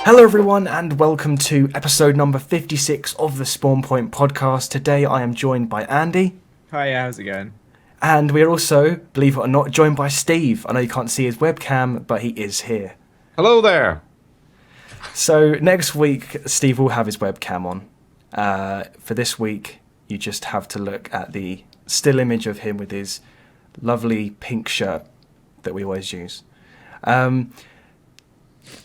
Hello everyone and welcome to episode number 56 of the Spawn Point podcast. Today I am joined by Andy. Hi, how's it going? And we are also, believe it or not, joined by Steve. I know you can't see his webcam, but he is here. Hello there. So next week Steve will have his webcam on. For this week you just have to look at the still image of him with his lovely pink shirt that we always use.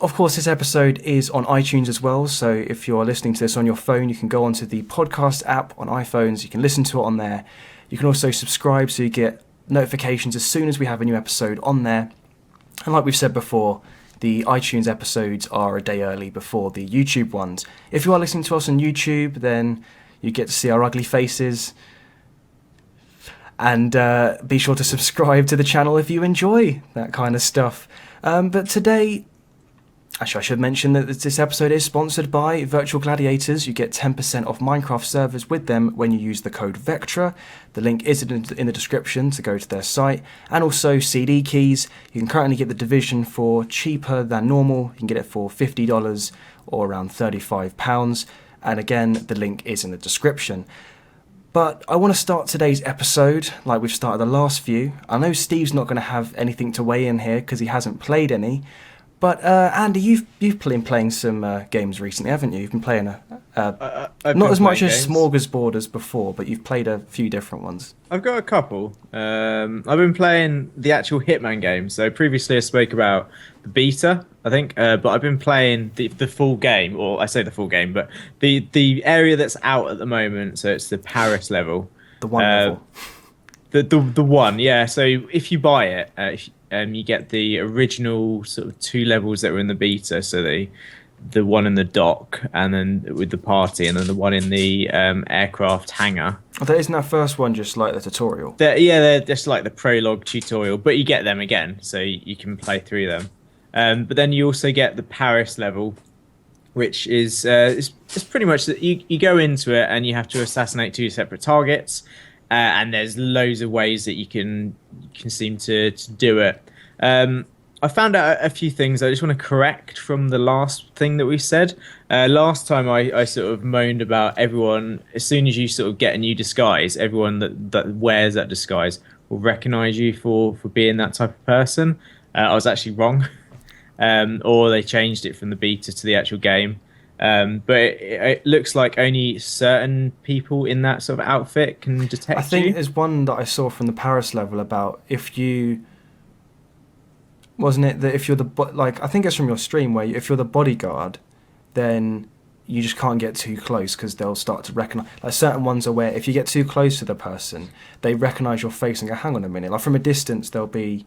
Of course, this episode is on iTunes as well, so if you're listening to this on your phone, you can go onto the podcast app on iPhones, you can listen to it on there. You can also subscribe so you get notifications as soon as we have a new episode on there. And like we've said before, the iTunes episodes are a day early before the YouTube ones. If you are listening to us on YouTube, then you get to see our ugly faces. And be sure to subscribe to the channel if you enjoy that kind of stuff. But today... Actually, I should mention that this episode is sponsored by Virtual Gladiators. You get 10% off Minecraft servers with them when you use the code VECTRA. The link is in the description to go to their site. And also CD keys. You can currently get the Division for cheaper than normal. You can get it for $50 or around £35. And again, the link is in the description. But I want to start today's episode like we've started the last few. I know Steve's not going to have anything to weigh in here because he hasn't played any. But Andy, you've been playing some games recently, haven't you? You've been playing not as much as Smorgasbord as before, but you've played a few different ones. I've got a couple. I've been playing the actual Hitman game. So previously I spoke about the beta, I think, but I've been playing the full game, or I say the full game, but the area that's out at the moment. So it's the Paris level. The one level. The one, yeah. So if you buy it, you get the original sort of two levels that were in the beta. So the one in the dock, and then with the party, and then the one in the aircraft hangar. Isn't that first one just like the tutorial? They're just like the prologue tutorial, but you get them again, so you can play through them. But then you also get the Paris level, which is it's pretty much that you go into it and you have to assassinate two separate targets. And there's loads of ways that you can seem to do it. I found out a few things I just want to correct from the last thing that we said. Last time I sort of moaned about everyone, as soon as you sort of get a new disguise, everyone that wears that disguise will recognise you for being that type of person. I was actually wrong. Or they changed it from the beta to the actual game. But it looks like only certain people in that sort of outfit can detect you. I think there's one that I saw from the Paris level about if you... Wasn't it that if you're I think it's from your stream where if you're the bodyguard, then you just can't get too close because they'll start to recognise... Like certain ones are where if you get too close to the person, they recognise your face and go, hang on a minute. Like from a distance, they'll be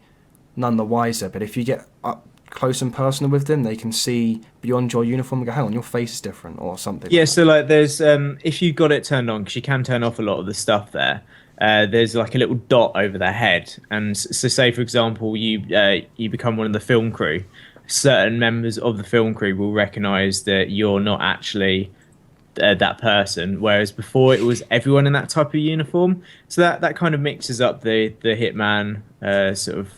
none the wiser. But if you get up close and personal with them, they can see beyond your uniform and go, hang on, your face is different or something. Yeah, so like there's if you got it turned on, because you can turn off a lot of the stuff there, there's like a little dot over their head, and so say for example you become one of the film crew, certain members of the film crew will recognize that you're not actually that person, whereas before it was everyone in that type of uniform. So that kind of mixes up the Hitman sort of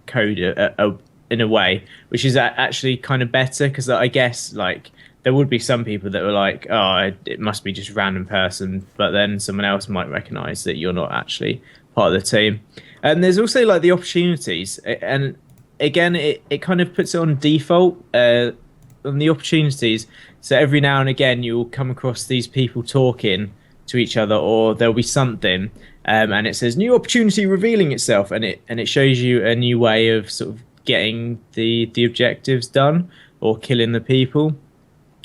code in a way, which is actually kind of better, because I guess like there would be some people that were like, oh, it must be just a random person, but then someone else might recognize that you're not actually part of the team. And there's also like the opportunities, and again it kind of puts it on default on the opportunities. So every now and again you'll come across these people talking to each other, or there'll be something and it says new opportunity revealing itself, and it shows you a new way of sort of getting the objectives done or killing the people.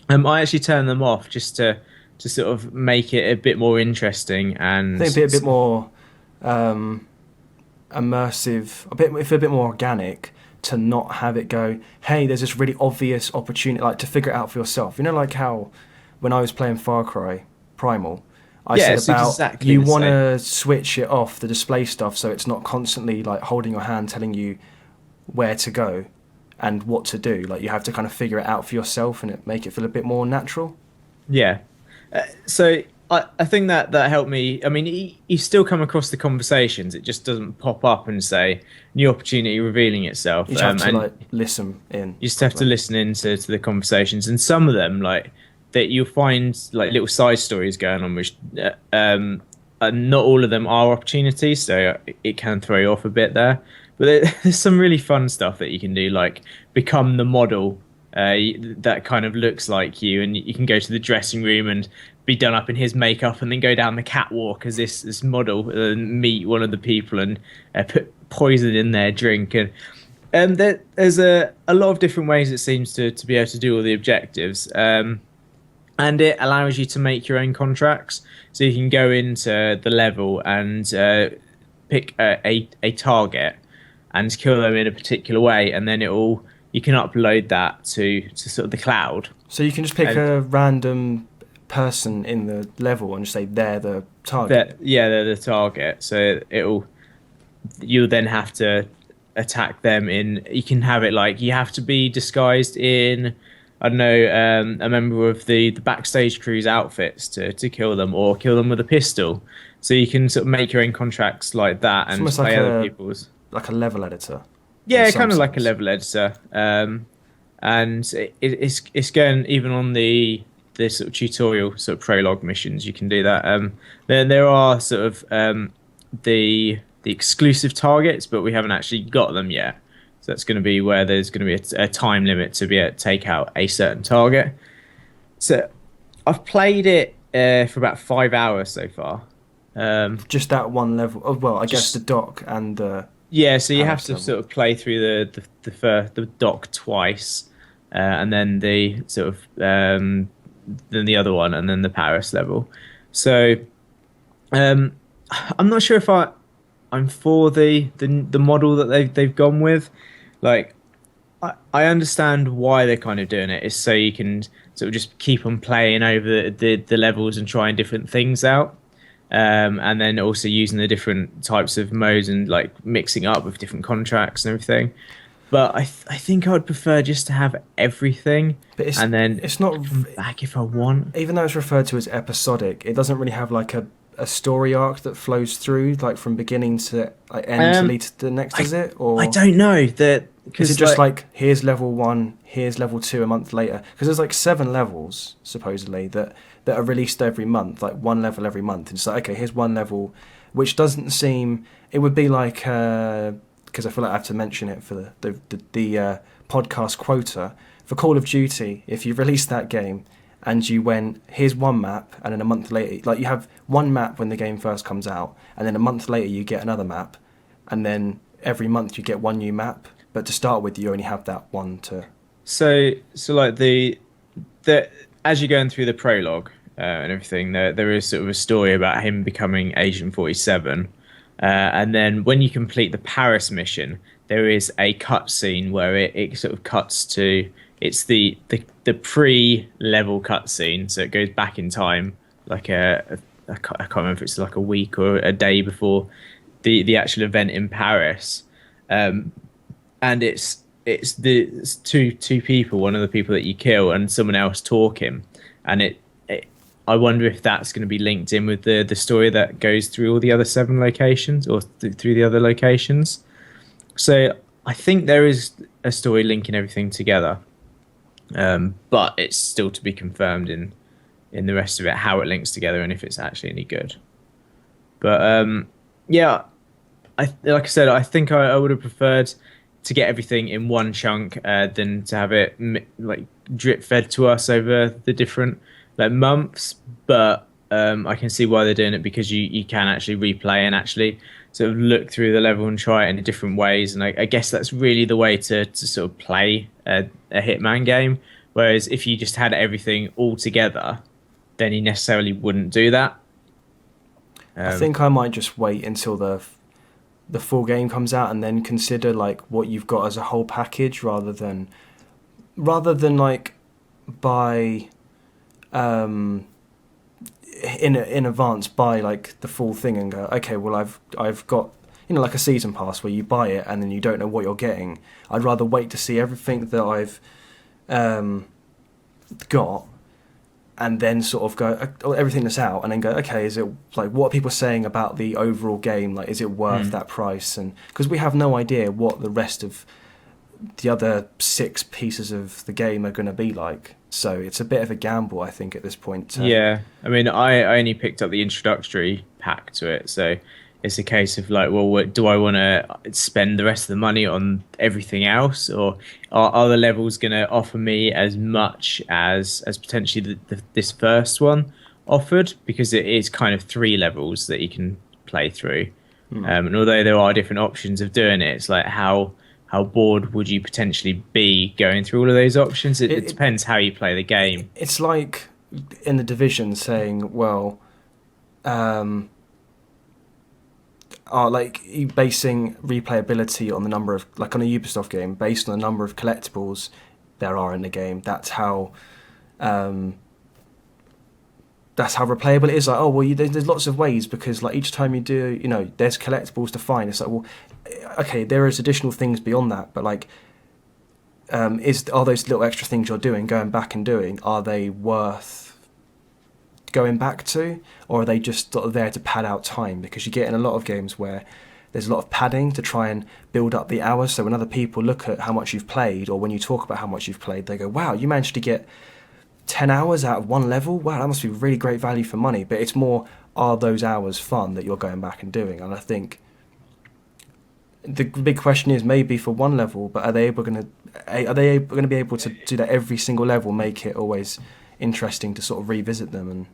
I actually turn them off just to sort of make it a bit more interesting, and I think it'd be a bit more immersive, a bit more organic, to not have it go, hey, there's this really obvious opportunity, like to figure it out for yourself. You know, like how when I was playing Far Cry Primal, I said about exactly you want to switch it off, the display stuff, so it's not constantly like holding your hand telling you where to go and what to do. Like you have to kind of figure it out for yourself and make it feel a bit more natural. Yeah. So I think that helped me. I mean, you still come across the conversations. It just doesn't pop up and say new opportunity revealing itself. You just have to And like listen in you just have to properly. listen into to the conversations, and some of them like that you'll find like little side stories going on, which not all of them are opportunities, so it can throw you off a bit there. But there's some really fun stuff that you can do, like become the model that kind of looks like you, and you can go to the dressing room and be done up in his makeup, and then go down the catwalk as this model and meet one of the people and put poison in their drink. And there's a lot of different ways it seems to be able to do all the objectives. And it allows you to make your own contracts. So you can go into the level and pick a target and kill them in a particular way, and then you can upload that to sort of the cloud. So you can just pick And a random person in the level and just say they're the target. they're the target. So you'll then have to attack them in. You can have it like you have to be disguised in, I don't know, a member of the backstage crew's outfits to kill them, or kill them with a pistol. So you can sort of make your own contracts like that and almost play like other a- people's. Like a level editor. Yeah, in some kind of like a sense. level editor. And it's going even on the sort of tutorial sort of prologue missions. You can do that. There are sort of the exclusive targets, but we haven't actually got them yet. So that's going to be where there's going to be a time limit to be able to take out a certain target. So I've played it for about 5 hours so far. Just that one level. Oh, well, I guess Just- the dock and the. Yeah, so you have Paris to level. sort of play through the dock twice, and then the sort of then the other one, and then the Paris level. So I'm not sure if I'm for the model that they've gone with. Like I understand why they're kind of doing it. Is so you can sort of just keep on playing over the levels and trying different things out. And then also using the different types of modes and like mixing up with different contracts and everything. But I think I would prefer just to have everything, But and then it's not. come back if I want. Even though it's referred to as episodic, it doesn't really have like a story arc that flows through like from beginning to like end to lead to the next. Is it or I don't know that is it just like here's level 1, here's level 2 a month later? Because there's like 7 levels supposedly that are released every month, like one level every month. And it's like okay, here's one level, which doesn't seem. It would be like because I feel like I have to mention it for the podcast quota for Call of Duty. If you released that game and you went here's one map, and then a month later, like you have one map when the game first comes out, and then a month later you get another map, and then every month you get one new map. But to start with, you only have that one to. so like the as you're going through the prologue and everything, there is sort of a story about him becoming Agent 47. And then when you complete the Paris mission, there is a cutscene where it sort of cuts to it's the pre-level cutscene, so it goes back in time, like I can't remember if it's like a week or a day before the actual event in Paris, and it's two people, one of the people that you kill and someone else talking, and I wonder if that's going to be linked in with the story that goes through all the other 7 locations or through the other locations. So I think there is a story linking everything together, but it's still to be confirmed in the rest of it how it links together and if it's actually any good. But yeah, like I said, I think I would have preferred to get everything in one chunk than to have it like drip fed to us over the different like months. But I can see why they're doing it, because you can actually replay and actually sort of look through the level and try it in different ways. And I guess that's really the way to sort of play a Hitman game. Whereas if you just had everything all together, then you necessarily wouldn't do that. I think I might just wait until the full game comes out and then consider like what you've got as a whole package rather than like buy in advance buy like the full thing and go okay, well I've got like a season pass where you buy it and then you don't know what you're getting. I'd rather wait to see everything that I've got and then sort of go everything that's out, and then go, okay, is it like what are people saying about the overall game? Like, is it worth that price? And because we have no idea what the rest of the other 6 pieces of the game are going to be like, so it's a bit of a gamble, I think, at this point. Yeah, I mean, I only picked up the introductory pack to it, so it's a case of like, well, do I want to spend the rest of the money on everything else, or are the levels going to offer me as much as potentially this first one offered? Because it is kind of 3 levels that you can play through, and although there are different options of doing it, it's like how bored would you potentially be going through all of those options? It depends how you play the game. It's like in The Division saying, well, like basing replayability on the number of, like on a Ubisoft game, based on the number of collectibles there are in the game. That's how replayable it is. Like, oh well, there's lots of ways, because like each time you do, there's collectibles to find. It's like, well, okay, there is additional things beyond that, but like, are those little extra things you're doing, going back and doing, are they worth going back to, or are they just sort of there to pad out time? Because you get in a lot of games where there's a lot of padding to try and build up the hours, so when other people look at how much you've played, or when you talk about how much you've played, they go, wow, you managed to get 10 hours out of one level? Wow, that must be really great value for money. But it's more, are those hours fun that you're going back and doing? And I think the big question is maybe for one level, but are they going to be able to do that every single level, make it always interesting to sort of revisit them? And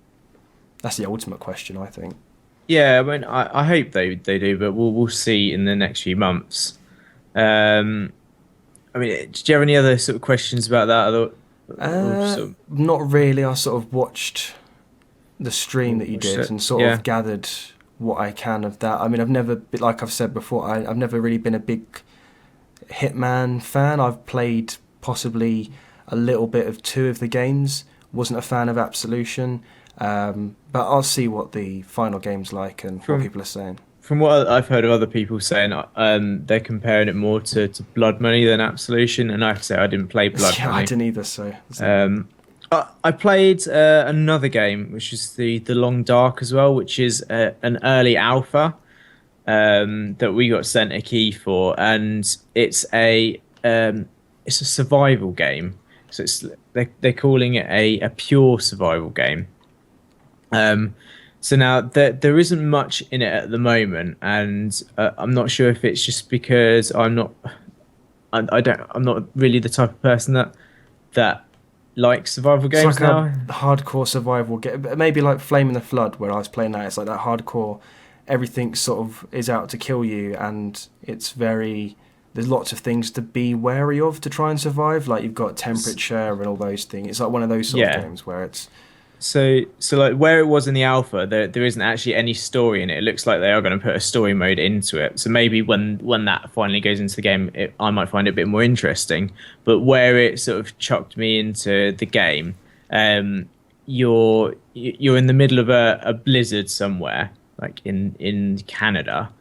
that's the ultimate question, I think. Yeah, I mean, I hope they do, but we'll see in the next few months. I mean, did you have any other sort of questions about that? Not really. I sort of watched the stream that you did and sort of gathered what I can of that. I mean, I've never, like I've said before, I've never really been a big Hitman fan. I've played possibly a little bit of 2 of the games. Wasn't a fan of Absolution. But I'll see what the final game's like and what people are saying. From what I've heard of other people saying, they're comparing it more to Blood Money than Absolution, and I have to say I didn't play Blood Money. I didn't either, so... I played another game, which is the Long Dark as well, which is an early alpha that we got sent a key for, and it's a survival game. So they're calling it a pure survival game. So now there isn't much in it at the moment, and I'm not sure if it's just because I'm not really the type of person that likes survival games. It's like now. A hardcore survival game, maybe like Flame in the Flood, where I was playing that. It's like that hardcore, everything sort of is out to kill you, and there's lots of things to be wary of to try and survive. Like you've got temperature and all those things. It's like one of those sort of games where it's. So like where it was in the alpha, there isn't actually any story in it. It looks like they are going to put a story mode into it. So maybe when that finally goes into the game, I might find it a bit more interesting. But where it sort of chucked me into the game, you're in the middle of a blizzard somewhere, like in Canada,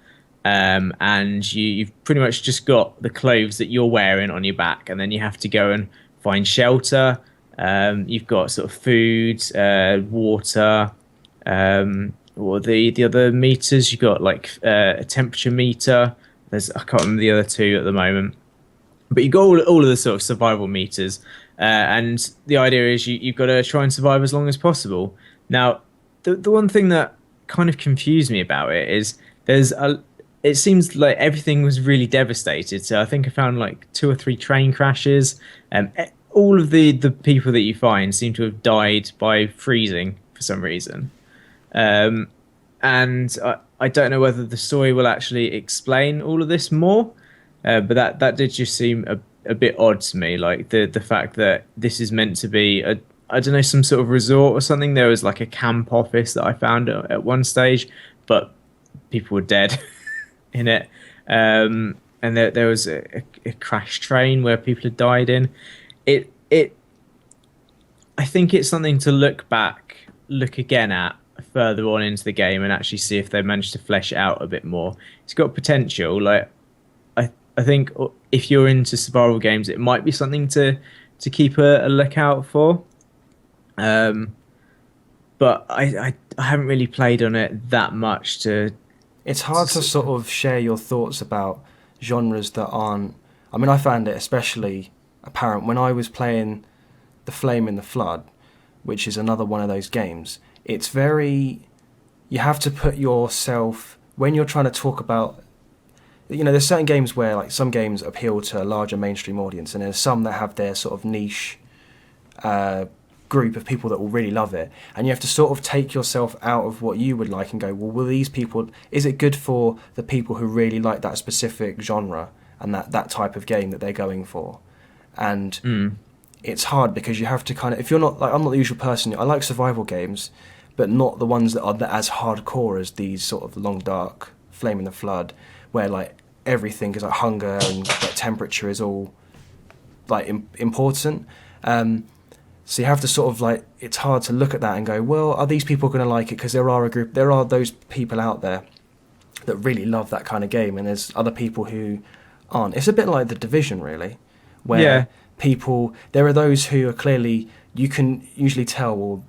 and you've pretty much just got the clothes that you're wearing on your back, and then you have to go and find shelter. You've got sort of food, water, or the other meters. You've got like a temperature meter. I can't remember the other 2 at the moment, but you've got all of the sort of survival meters. And the idea is you've got to try and survive as long as possible. Now, the one thing that kind of confused me about it is it seems like everything was really devastated. So I think I found like 2 or 3 train crashes. All of the people that you find seem to have died by freezing for some reason. And I don't know whether the story will actually explain all of this more, but that did just seem a bit odd to me. Like the fact that this is meant to be I don't know, some sort of resort or something. There was like a camp office that I found at one stage, but people were dead in it. And there was a crash train where people had died in. I think it's something to look again at further on into the game and actually see if they managed to flesh it out a bit more. It's got potential. Like I think if you're into survival games, it might be something to keep a lookout for. but I haven't really played on it that much to. It's hard to sort of share your thoughts about genres that aren't. I mean, I found it especially apparent when I was playing The Flame in the Flood, which is another one of those games. It's very. You have to put yourself. When you're trying to talk about. There's certain games where, like, some games appeal to a larger mainstream audience, and there's some that have their sort of niche group of people that will really love it, and you have to sort of take yourself out of what you would like and go, well, will these people, is it good for the people who really like that specific genre and that type of game that they're going for? And it's hard because you have to kind of, if you're not, like, I'm not the usual person, I like survival games, but not the ones that are as hardcore as these sort of Long Dark, Flame in the Flood, where, like, everything is like hunger and, like, temperature is all, like, important. So you have to sort of, like, it's hard to look at that and go, well, are these people going to like it? Because there are those people out there that really love that kind of game, and there's other people who aren't. It's a bit like The Division, really, where there are those who are clearly, you can usually tell, well,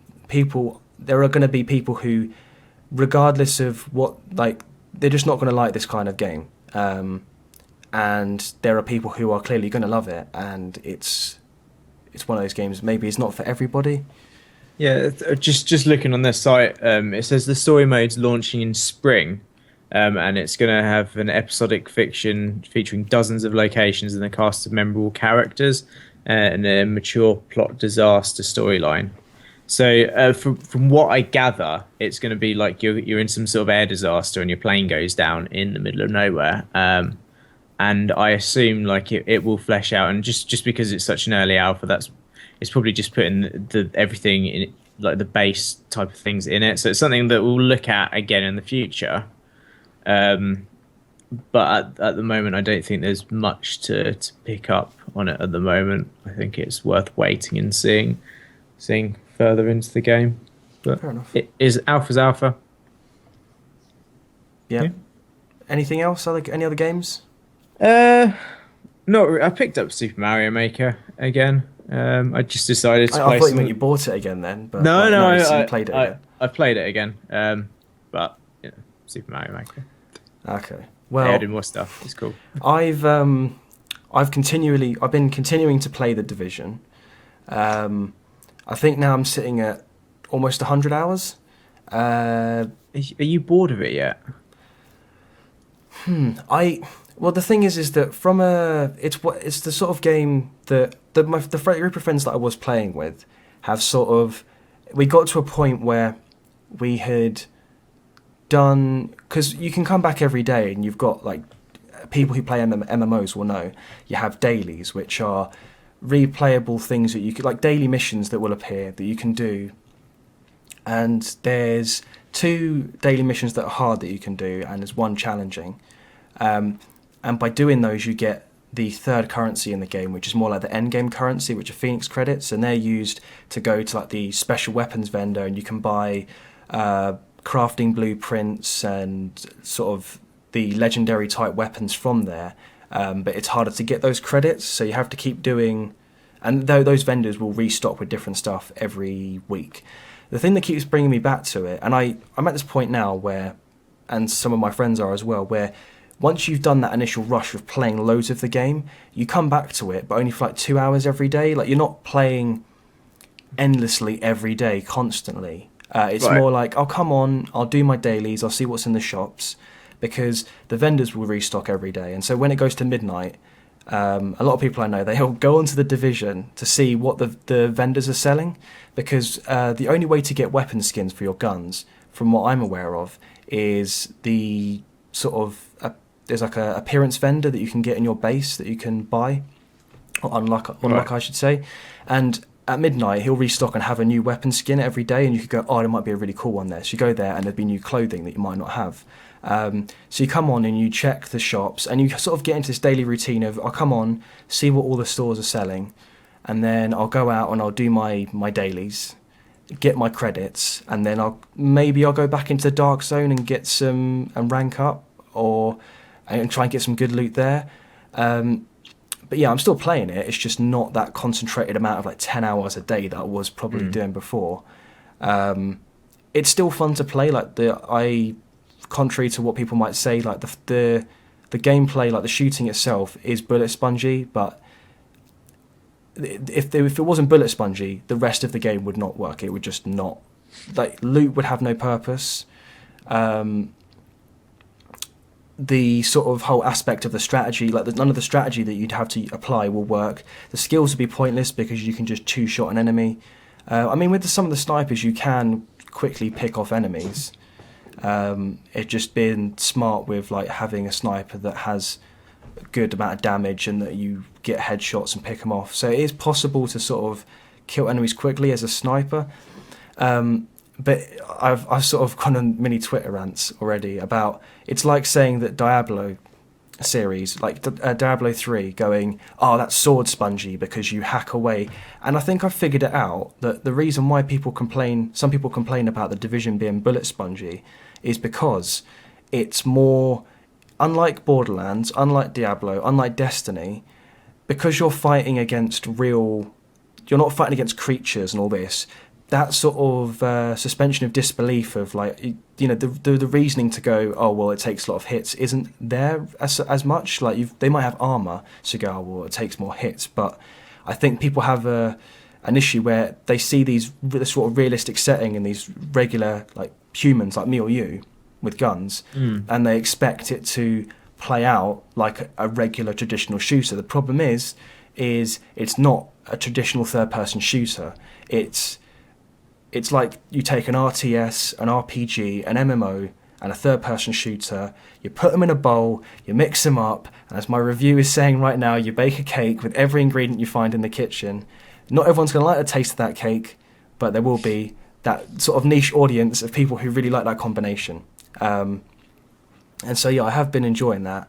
there are going to be people who, regardless of what, like, they're just not going to like this kind of game. And there are people who are clearly going to love it, and it's one of those games, maybe it's not for everybody. Yeah, just looking on their site, it says the story mode's launching in spring, and it's going to have an episodic fiction featuring dozens of locations and a cast of memorable characters, and a mature plot disaster storyline. So from what I gather, it's going to be like you're in some sort of air disaster and your plane goes down in the middle of nowhere. And I assume, like, it will flesh out, and just because it's such an early alpha, it's probably just putting the everything in, like, the base type of things in it. So it's something that we'll look at again in the future. But at the moment, I don't think there's much to pick up on it at the moment. I think it's worth waiting and seeing further into the game. But Fair enough. It is alpha's alpha. Yeah. Anything else? Any other games? No, I picked up Super Mario Maker again. I just decided to play. I thought you meant you bought it again then. But no, you played it again. I played it again. But Super Mario Maker. Okay. Well, I added more stuff. It's cool. I've been continuing to play The Division. I think now I'm sitting at almost 100 hours. Are you bored of it yet? Well, the thing is that it's the sort of game that the group of friends that I was playing with have sort of, we got to a point where we had done, because you can come back every day and you've got, like, people who play MMOs will know, you have dailies, which are replayable things that you could, like, daily missions that will appear that you can do. And there's 2 daily missions that are hard that you can do, and there's 1 challenging. And by doing those, you get the third currency in the game, which is more like the end game currency, which are Phoenix credits, and they're used to go to, like, the special weapons vendor, and you can buy crafting blueprints and sort of the legendary type weapons from there. But it's harder to get those credits, so you have to keep doing, and those vendors will restock with different stuff every week. The thing that keeps bringing me back to it, and I'm at this point now where, and some of my friends are as well, where once you've done that initial rush of playing loads of the game, you come back to it, but only for like 2 hours every day. Like, you're not playing endlessly every day, constantly. It's Right. more like, oh, come on, I'll do my dailies, I'll see what's in the shops, because the vendors will restock every day. And so when it goes to midnight, a lot of people I know, they'll go onto The Division to see what the vendors are selling, because the only way to get weapon skins for your guns, from what I'm aware of, is the sort of there's like a appearance vendor that you can get in your base that you can buy, or unlock, I should say. And at midnight, he'll restock and have a new weapon skin every day, and you could go, oh, there might be a really cool one there. So you go there, and there'd be new clothing that you might not have. So you come on and you check the shops, and you sort of get into this daily routine of, I'll come on, see what all the stores are selling, and then I'll go out and I'll do my dailies, get my credits, and then I'll go back into the Dark Zone and get some, and rank up, and try and get some good loot there. But yeah, I'm still playing it. It's just not that concentrated amount of, like, 10 hours a day that I was probably doing before. it's still fun to play. Like contrary to what people might say, like the gameplay, like the shooting itself, is bullet spongy. But if it wasn't bullet spongy, the rest of the game would not work. It would just not, like, loot would have no purpose. The sort of whole aspect of the strategy, like none of the strategy that you'd have to apply will work. The skills would be pointless because you can just two-shot an enemy. I mean, with some of the snipers, you can quickly pick off enemies. It's just been smart with like having a sniper that has a good amount of damage and that you get headshots and pick them off. So it is possible to sort of kill enemies quickly as a sniper. But I've sort of gone on mini Twitter rants already about, it's like saying that Diablo series, like Diablo 3, going, oh, that's sword spongy because you hack away. And I think I've figured it out, that the reason why some people complain about the Division being bullet spongy is because it's more, unlike Borderlands, unlike Diablo, unlike Destiny, because you're fighting against you're not fighting against creatures and all this. That sort of suspension of disbelief of, like, you know, the reasoning to go, oh, well, it takes a lot of hits isn't there as much. Like, they might have armor, so you go, oh, well, it takes more hits. But I think people have an issue where they see this sort of realistic setting in these regular, like, humans like me or you with guns, and they expect it to play out like a regular traditional shooter. The problem is it's not a traditional third-person shooter. It's like you take an RTS, an RPG, an MMO, and a third-person shooter, you put them in a bowl, you mix them up, and as my review is saying right now, you bake a cake with every ingredient you find in the kitchen. Not everyone's going to like the taste of that cake, but there will be that sort of niche audience of people who really like that combination. And so, yeah, I have been enjoying that.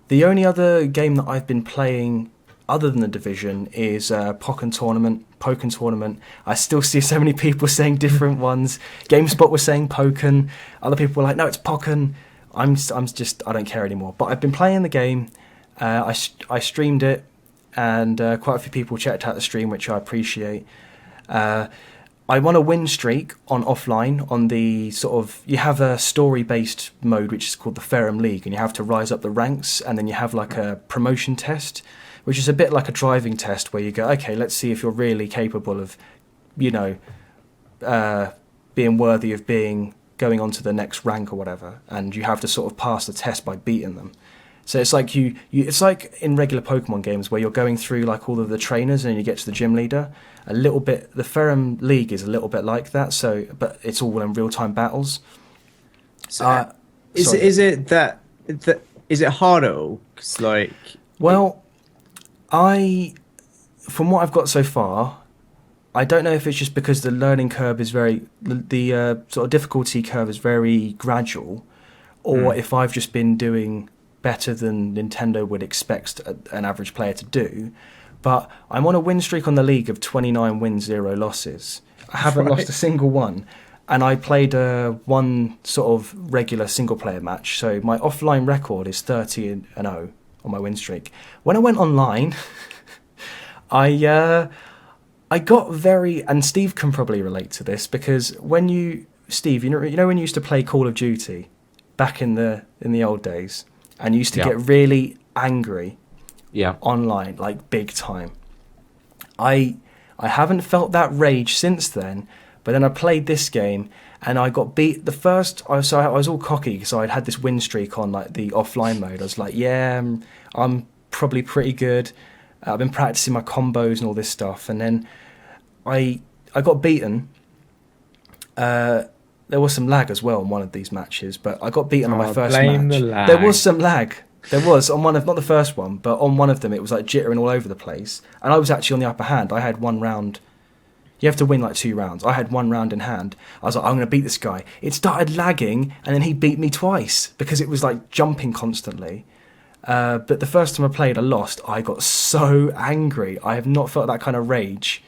The only other game that I've been playing other than The Division is Pokken Tournament. I still see so many people saying different ones. GameSpot was saying Pokken. Other people were like, no, it's Pokken. I don't care anymore. But I've been playing the game. I streamed it, and quite a few people checked out the stream, which I appreciate. I won a win streak on offline on the sort of, you have a story-based mode which is called the Ferrum League, and you have to rise up the ranks, and then you have like a promotion test, which is a bit like a driving test where you go, okay, let's see if you're really capable of, you know, being worthy of going on to the next rank or whatever, and you have to sort of pass the test by beating them. So it's like it's like in regular Pokemon games where you're going through like all of the trainers and you get to the gym leader. A little bit, the Ferrum League is a little bit like that. So, but it's all in real-time battles. So, is it hard at all? 'Cause, like, well, from what I've got so far, I don't know if it's just because the learning curve is the sort of difficulty curve is very gradual, or if I've just been doing better than Nintendo would expect an average player to do. But I'm on a win streak on the league of 29 wins, 0 losses. I haven't lost a single one. And I played one sort of regular single-player match. So my offline record is 30-0 on my win streak. When I went online, I got very... And Steve can probably relate to this, because when Steve, you know when you used to play Call of Duty back in the old days, and you used to get really angry online, like big time. I haven't felt that rage since then, but then I played this game and I got beat so I was all cocky because I had this win streak on like the offline mode. I was like, yeah, I'm probably pretty good. I've been practicing my combos and all this stuff, and then I got beaten. There was some lag as well in one of these matches, but I got beaten on my first match. The lag. There was some lag. There was on one of, not the first one, but on one of them it was like jittering all over the place, and I was actually on the upper hand. I had one round. You have to win like 2 rounds. I had 1 round in hand. I was like, I'm going to beat this guy. It started lagging, and then he beat me twice because it was like jumping constantly. But the first time I played, I lost. I got so angry. I have not felt that kind of rage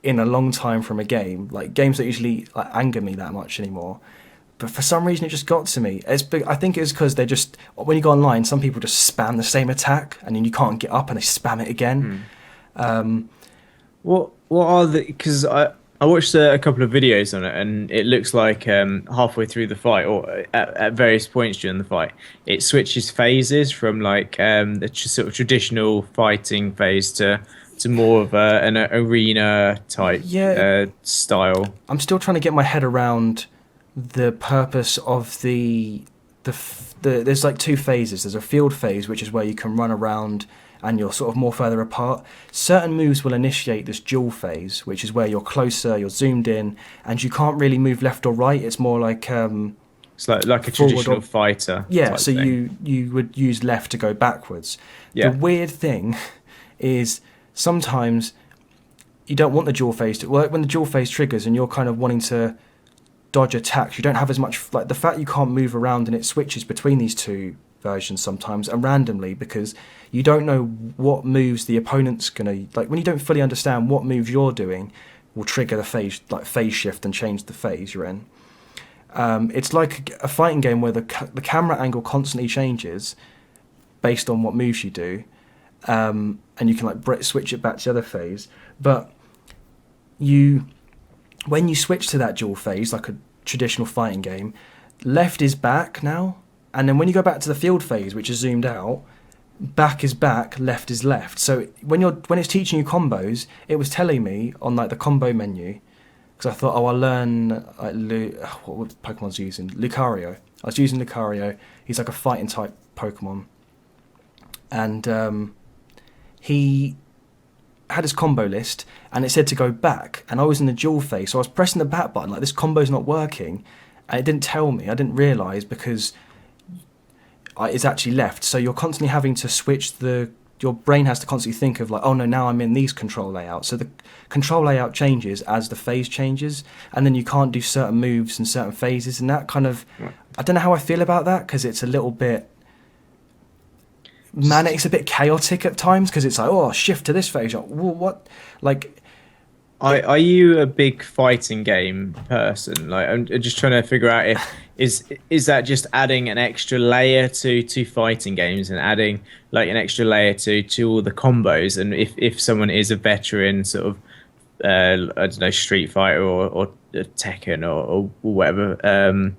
in a long time from a game. Like games that usually like anger me that much anymore. But for some reason, it just got to me. I think it's because they just, when you go online, some people just spam the same attack, and then you can't get up, and they spam it again. What are the? Because I watched a couple of videos on it, and it looks like halfway through the fight, or at various points during the fight, it switches phases from like the sort of traditional fighting phase to more of an arena type Yeah, style. I'm still trying to get my head around the purpose of there's like two phases. There's a field phase, which is where you can run around and you're sort of more further apart. Certain moves will initiate this dual phase, which is where you're closer, you're zoomed in, and you can't really move left or right. It's more like It's like a forward traditional or fighter. yeah. Type So thing. you would use left to go backwards. The Yeah. weird thing is sometimes you don't want the dual phase to work. When the dual phase triggers and you're kind of wanting to dodge attacks, you don't have as much like the fact you can't move around and it switches between these two versions sometimes and randomly because you don't know what moves the opponent's gonna like when you don't fully understand what moves you're doing will trigger the phase shift and change the phase you're in. It's like a fighting game where the camera angle constantly changes based on what moves you do, and you can like switch it back to the other phase. But when you switch to that dual phase, like a traditional fighting game, left is back now, and then when you go back to the field phase, which is zoomed out, back is back, left is left. So when it's teaching you combos, it was telling me on like the combo menu, because I thought, oh, I'll learn what Pokemon's using Lucario. I was using Lucario. He's like a fighting type Pokemon, and he had his combo list, and it said to go back, and I was in the dual phase, so I was pressing the back button like this combo's not working, and it didn't tell me. I didn't realise because it's actually left. So you're constantly having to switch your brain has to constantly think of like, oh no, now I'm in these control layouts. So the control layout changes as the phase changes, and then you can't do certain moves in certain phases, and that kind of, I don't know how I feel about that because it's a little bit manic, it's a bit chaotic at times because it's like, oh, shift to this phase. Like, what? Like, Are you a big fighting game person? Like, I'm just trying to figure out if is that just adding an extra layer to fighting games and adding like an extra layer to all the combos, and if someone is a veteran sort of I don't know, Street Fighter or Tekken or whatever,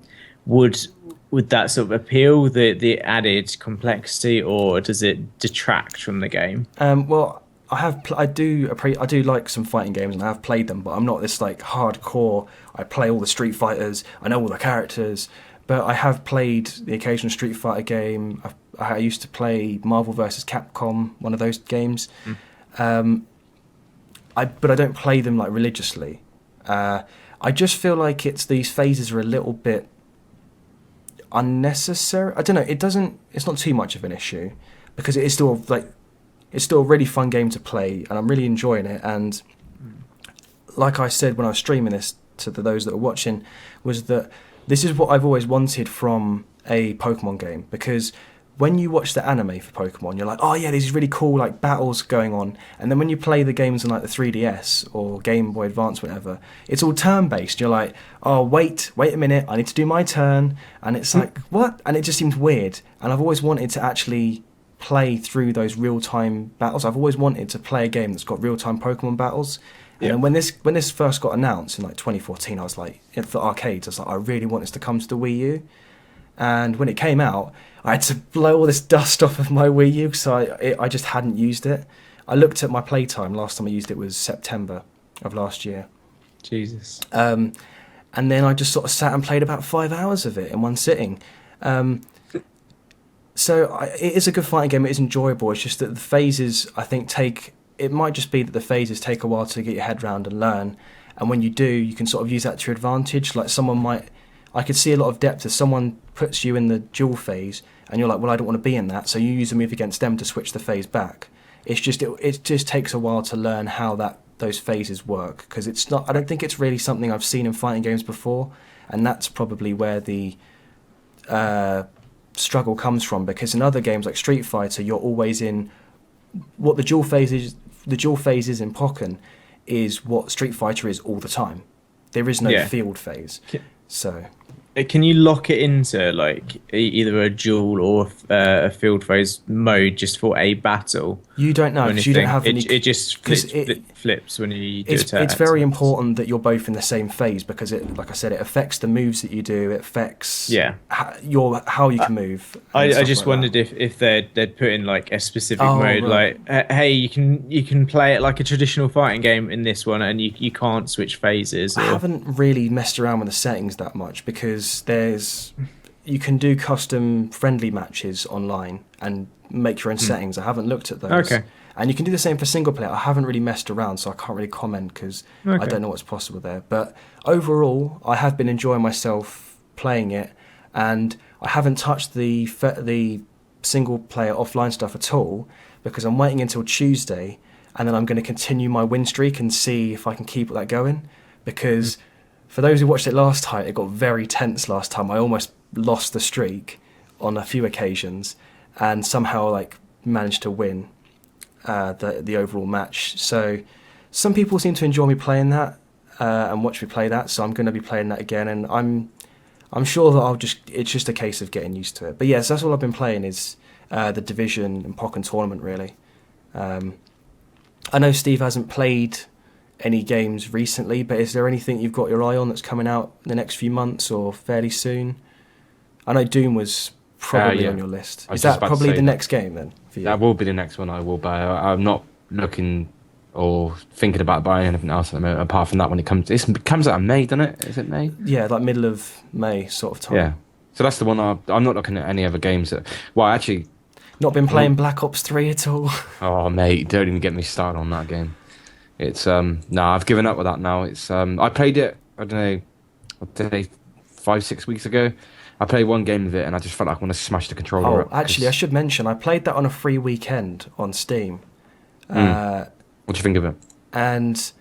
would that sort of appeal, the added complexity, or does it detract from the game? well, I do like some fighting games and I have played them, but I'm not this like hardcore. I play all the Street Fighters. I know all the characters, but I have played the occasional Street Fighter game. I used to play Marvel vs. Capcom, one of those games. But I don't play them like religiously. I just feel like these phases are a little bit unnecessary. I don't know. It's not too much of an issue because it is still like. It's still a really fun game to play, and I'm really enjoying it. And like I said when I was streaming this to those that are watching, was that this is what I've always wanted from a Pokemon game. Because when you watch the anime for Pokemon, you're like, oh yeah, there's really cool like battles going on. And then when you play the games on like the 3DS or Game Boy Advance, whatever, it's all turn-based. You're like, oh wait a minute, I need to do my turn. And it's like, what? And it just seems weird. And I've always wanted to actually play through those real-time battles. I've always wanted to play a game that's got real-time Pokemon battles. And then when this first got announced in like 2014, I was like, for arcades, I was like, I really want this to come to the Wii U. And when it came out, I had to blow all this dust off of my Wii U because I just hadn't used it. I looked at my playtime. Last time I used it was September of last year. Jesus. And then I just sort of sat and played about 5 hours of it in one sitting. So it is a good fighting game. It is enjoyable. It's just that the phases, I think, it might just be that the phases take a while to get your head around and learn. And when you do, you can sort of use that to your advantage. Like I could see a lot of depth if someone puts you in the dual phase and you're like, well, I don't want to be in that. So you use a move against them to switch the phase back. It's just, it just takes a while to learn how those phases work. Because I don't think it's really something I've seen in fighting games before. And that's probably where the struggle comes from, because in other games like Street Fighter, you're always in what the dual phases in Pokken is what Street Fighter is all the time. There is no field phase. So Can you lock it into like either a duel or a field phase mode just for a battle You don't know or because you don't anything? have any. It just Because it flips when you do it's very attacks. important that you're both in the same phase because it, like I said, it affects the moves that you do. It affects Yeah. how you can move. And I stuff just like that. wondered if they'd put in like a specific Oh mode, right. like hey, you can play it like a traditional fighting game in this one, and you can't switch phases I or haven't really messed around with the settings that much because you can do custom friendly matches online and make your own settings. I haven't looked at those. okay, And you can do the same for single player. I haven't really messed around, so I can't really comment because I okay. don't know what's possible there. But overall, I have been enjoying myself playing it, and I haven't touched the single player offline stuff at all because I'm waiting until Tuesday, and then I'm going to continue my win streak and see if I can keep that going. Because for those who watched it last time, it got very tense last time. I almost lost the streak on a few occasions, and somehow like managed to win the overall match. So some people seem to enjoy me playing that and watch me play that. So I'm going to be playing that again, and I'm sure that it's just a case of getting used to it. But yes, that's all I've been playing is the Division and Pokken Tournament really. I know Steve hasn't played any games recently, but is there anything you've got your eye on that's coming out in the next few months or fairly soon? I know Doom was probably Yeah. on your list. I was Is just that about to probably say the that. next game then for you? That will be the next one I will buy. I'm not looking or thinking about buying anything else at the moment, apart from that when it comes out in May, doesn't it? Is it May? Yeah, like middle of May sort of time. Yeah. So that's the one I'm not looking at any other games. Well, actually, Not been playing Black Ops 3 at all. oh mate, don't even get me started on that game. It's no, I've given up with that now. It's I played it, I don't know, what day, 5-6 weeks ago. I played one game of it and I just felt like I want to smash the controller Oh, up. actually, I should mention I played that on a free weekend on Steam, uh, What do you think of it? and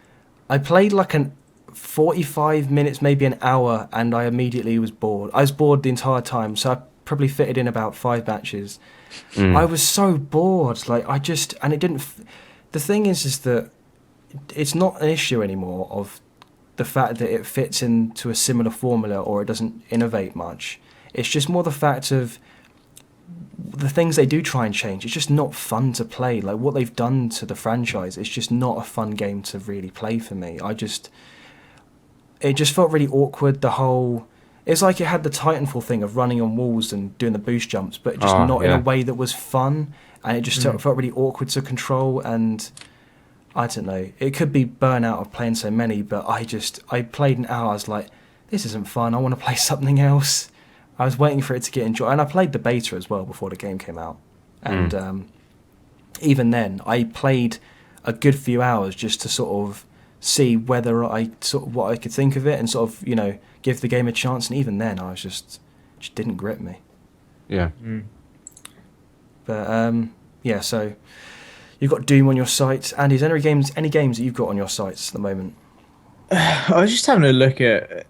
I played like an 45 minutes, maybe an hour, and I immediately was bored. I was bored the entire time, so I probably fitted in about 5 matches. I was so bored, like and it didn't. The thing is that it's not an issue anymore of the fact that it fits into a similar formula or it doesn't innovate much. It's just more the fact of the things they do try and change. It's just not fun to play. Like what they've done to the franchise, it's just not a fun game to really play for me. It just felt really awkward. It's like it had the Titanfall thing of running on walls and doing the boost jumps, but just Oh, not in a yeah. way that was fun. And it just felt really awkward to control. And I don't know. It could be burnout of playing so many, but I played an hour. I was like, this isn't fun. I want to play something else. I was waiting for it to get enjoyed, and I played the beta as well before the game came out. And even then, I played a good few hours just to sort of see whether what I could think of it, and sort of give the game a chance. And even then, I was just didn't grip me. Yeah. But yeah, so. You've got Doom on your site. Andy, is there any games that you've got on your sites at the moment? I was just having a look at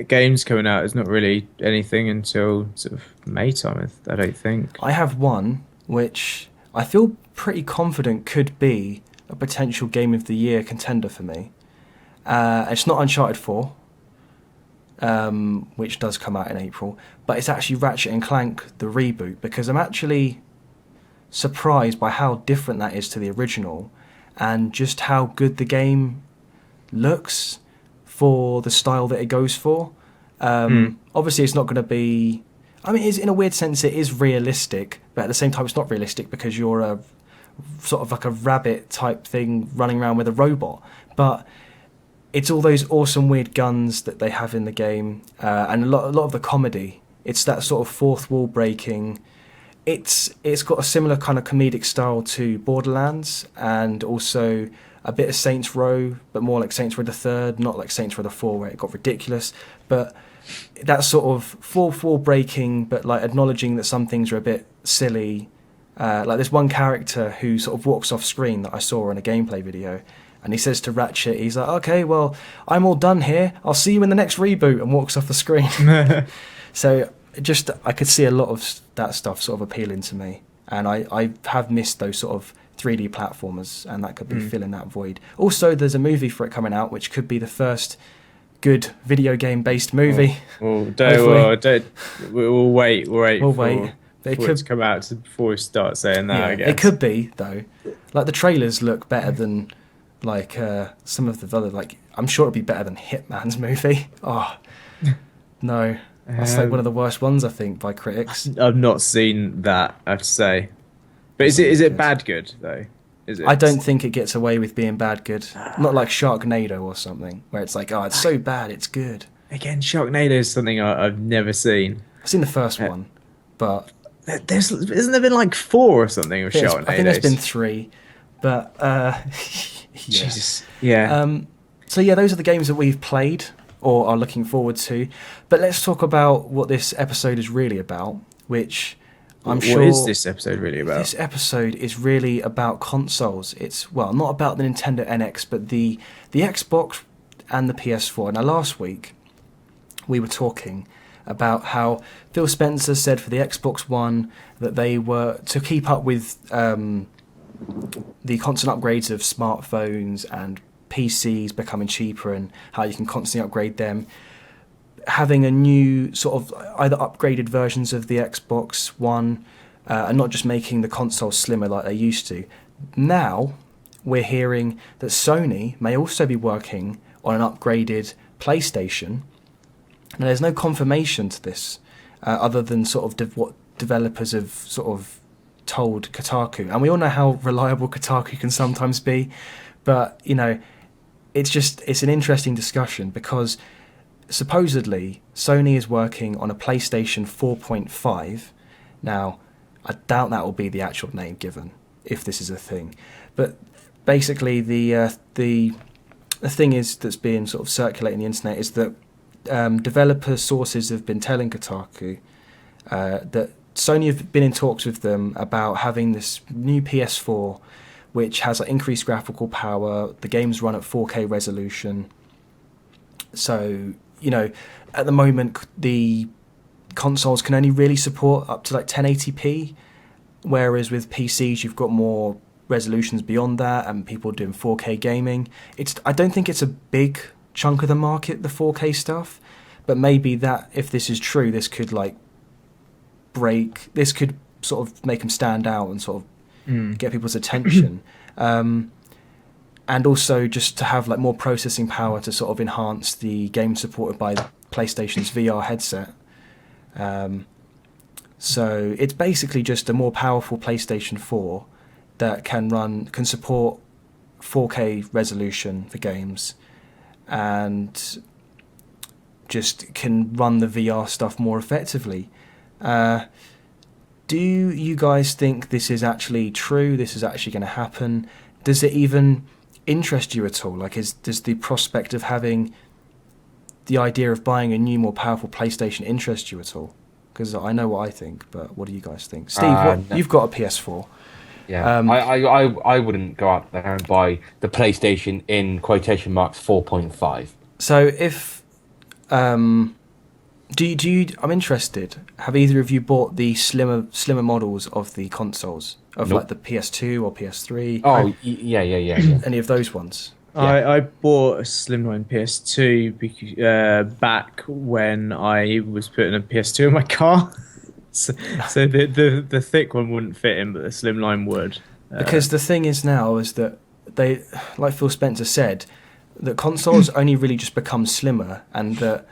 games coming out. There's not really anything until sort of May time, I don't think. I have one which I feel pretty confident could be a potential Game of the Year contender for me. It's not Uncharted 4, which does come out in April, but it's actually Ratchet and Clank, the reboot, because I'm actually surprised by how different that is to the original and just how good the game looks for the style that it goes for. Obviously it's not going to be, I mean, in a weird sense it is realistic, but at the same time it's not realistic because you're a sort of like a rabbit type thing running around with a robot, but it's all those awesome weird guns that they have in the game, and a lot of the comedy. It's that sort of fourth wall breaking. It's got a similar kind of comedic style to Borderlands, and also a bit of Saints Row, but more like Saints Row the Third, not like Saints Row the 4 where it got ridiculous. But that sort of fourth wall breaking, but like acknowledging that some things are a bit silly. Like there's one character who sort of walks off screen that I saw in a gameplay video, and he says to Ratchet, he's like, "Okay, well, I'm all done here. I'll see you in the next reboot," and walks off the screen. So I could see a lot of that stuff sort of appealing to me, and I have missed those sort of 3D platformers, and that could be filling that void. Also, there's a movie for it coming out, which could be the first good video game based movie. Well, Hopefully. we'll wait. We'll wait. For it to come out before we start saying that. I guess it could be though. Like the trailers look better than like some of the other. Like I'm sure it'll be better than Hitman's movie. Oh no, that's like one of the worst ones I think by critics. I've not seen that. I have to say, but is it bad good though? Is it? I don't think it gets away with being bad good. Not like Sharknado or something, where it's like, oh, it's so bad, it's good. Again, Sharknado is something I've never seen. I've seen the first one, but isn't there been like 4 or something of Sharknado? I think there's been 3, but yeah. Jesus, yeah. So yeah, those are the games that we've played or are looking forward to. But let's talk about what this episode is really about, which I'm sure... What is this episode really about? This episode is really about consoles. It's, well, not about the Nintendo NX, but the Xbox and the PS4. Now, last week, we were talking about how Phil Spencer said for the Xbox One that they were to keep up with the constant upgrades of smartphones and PCs becoming cheaper and how you can constantly upgrade them. Having a new sort of either upgraded versions of the Xbox One and not just making the console slimmer like they used to. Now we're hearing that Sony may also be working on an upgraded PlayStation. Now there's no confirmation to this other than sort of what developers have sort of told Kotaku. And we all know how reliable Kotaku can sometimes be. But, you know, it's an interesting discussion because supposedly, Sony is working on a PlayStation 4.5. Now, I doubt that will be the actual name given, if this is a thing. But basically, the thing is that's being sort of circulating the internet is that developer sources have been telling Kotaku that Sony have been in talks with them about having this new PS4, which has like, increased graphical power. The games run at 4K resolution. So, you know, at the moment, the consoles can only really support up to like 1080p, whereas with PCs, you've got more resolutions beyond that and people doing 4K gaming. I don't think it's a big chunk of the market, the 4K stuff, but maybe that, if this is true, this could like this could sort of make them stand out and sort of get people's attention. And also just to have like more processing power to sort of enhance the game supported by PlayStation's VR headset. So it's basically just a more powerful PlayStation 4 that can support 4K resolution for games and just can run the VR stuff more effectively. Do you guys think this is actually true? This is actually going to happen? Does it even interest you at all? Like, does the prospect of having the idea of buying a new, more powerful PlayStation interest you at all? Because I know what I think, but what do you guys think? Steve, No. You've got a PS4. Yeah, I wouldn't go out there and buy the PlayStation in quotation marks 4.5. So if do you? I'm interested. Have either of you bought the slimmer models of the consoles of Nope. like the PS2 or PS3? Oh, yeah. Any of those ones? I bought a slimline PS2 back when I was putting a PS2 in my car. So the thick one wouldn't fit in, but the slimline would. Because the thing is now is that they, like Phil Spencer said, that consoles only really just become slimmer, and that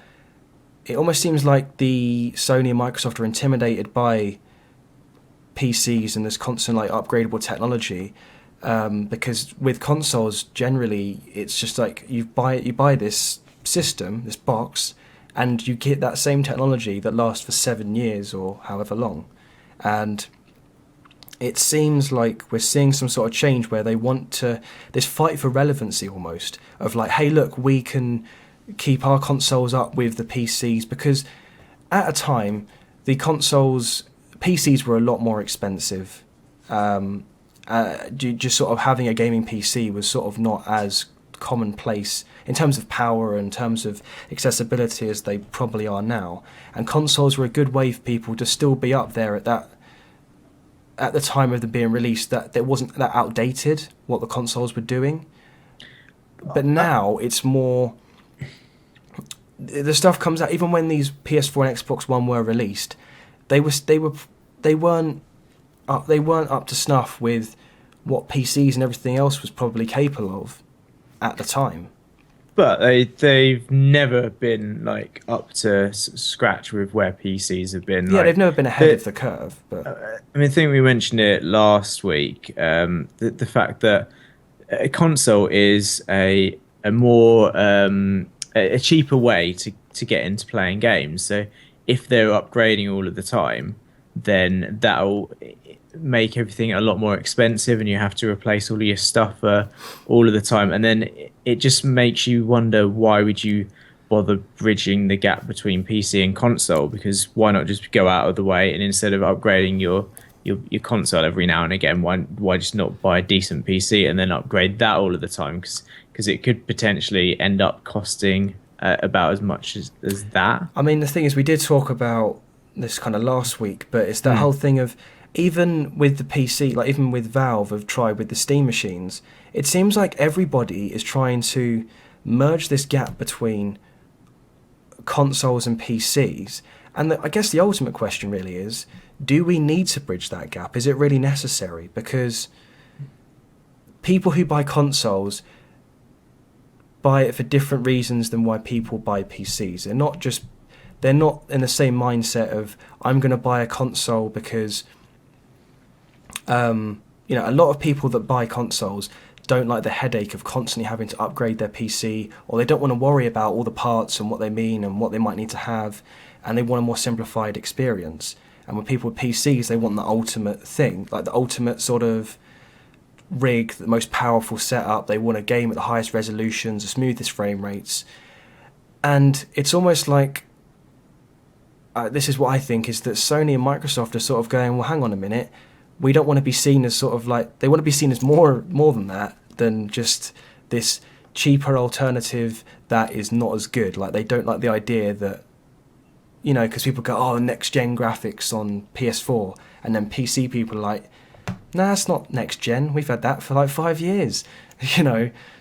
it almost seems like the Sony and Microsoft are intimidated by PCs and this constant like upgradable technology. Because with consoles, generally, it's just like you buy this system, this box, and you get that same technology that lasts for 7 years or however long. And it seems like we're seeing some sort of change where they want to, this fight for relevancy almost, of like, hey, look, we can keep our consoles up with the PCs, because at a time, the PCs were a lot more expensive. Just sort of having a gaming PC was sort of not as commonplace in terms of power and in terms of accessibility as they probably are now. And consoles were a good way for people to still be up there at the time of them being released, that it wasn't that outdated what the consoles were doing. But now it's more the stuff comes out. Even when these PS4 and Xbox One were released, they weren't up to snuff with what PCs and everything else was probably capable of at the time. But they've never been like up to scratch with where PCs have been. Yeah, like, they've never been ahead of the curve. But I mean, I think we mentioned it last week. The fact that a console is a more a cheaper way to get into playing games. So if they're upgrading all of the time, then that'll make everything a lot more expensive, and you have to replace all of your stuff all of the time. And then it just makes you wonder, why would you bother bridging the gap between PC and console? Because why not just go out of the way, and instead of upgrading your console every now and again, why just not buy a decent PC and then upgrade that all of the time? Because it could potentially end up costing about as much as that. I mean, the thing is, we did talk about this kind of last week, but it's that whole thing of, even with the PC, like even with Valve have tried with the Steam machines, it seems like everybody is trying to merge this gap between consoles and PCs. And I guess the ultimate question really is, do we need to bridge that gap? Is it really necessary? Because people who buy consoles buy it for different reasons than why people buy PCs. They're not in the same mindset of, I'm going to buy a console because a lot of people that buy consoles don't like the headache of constantly having to upgrade their PC, or they don't want to worry about all the parts and what they mean and what they might need to have, and they want a more simplified experience. And with people with PCs, they want the ultimate thing, like the ultimate sort of rig, the most powerful setup. They want a game at the highest resolutions, the smoothest frame rates. And it's almost like, this is what I think, is that Sony and Microsoft are sort of going, well, hang on a minute, we don't want to be seen as sort of like, they want to be seen as more than that, than just this cheaper alternative that is not as good. Like, they don't like the idea that, because people go, oh, next gen graphics on PS4, and then PC people are like, nah, it's not next gen, we've had that for like 5 years.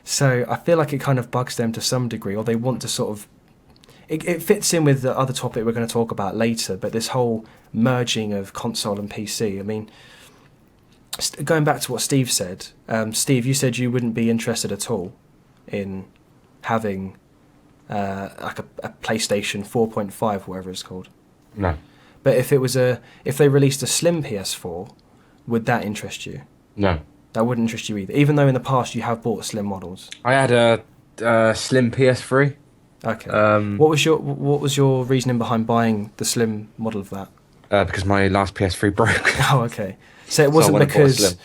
So I feel like it kind of bugs them to some degree, or they want to sort of, it fits in with the other topic we're going to talk about later, but this whole merging of console and PC. I mean, going back to what Steve said, Steve, you said you wouldn't be interested at all in having like a PlayStation 4.5, whatever it's called. No. But if they released a slim PS4, would that interest you? No. That wouldn't interest you either, even though in the past you have bought slim models. I had a slim PS3. Okay. What was your reasoning behind buying the slim model of that? Because my last PS3 broke. Oh, okay. So it wasn't because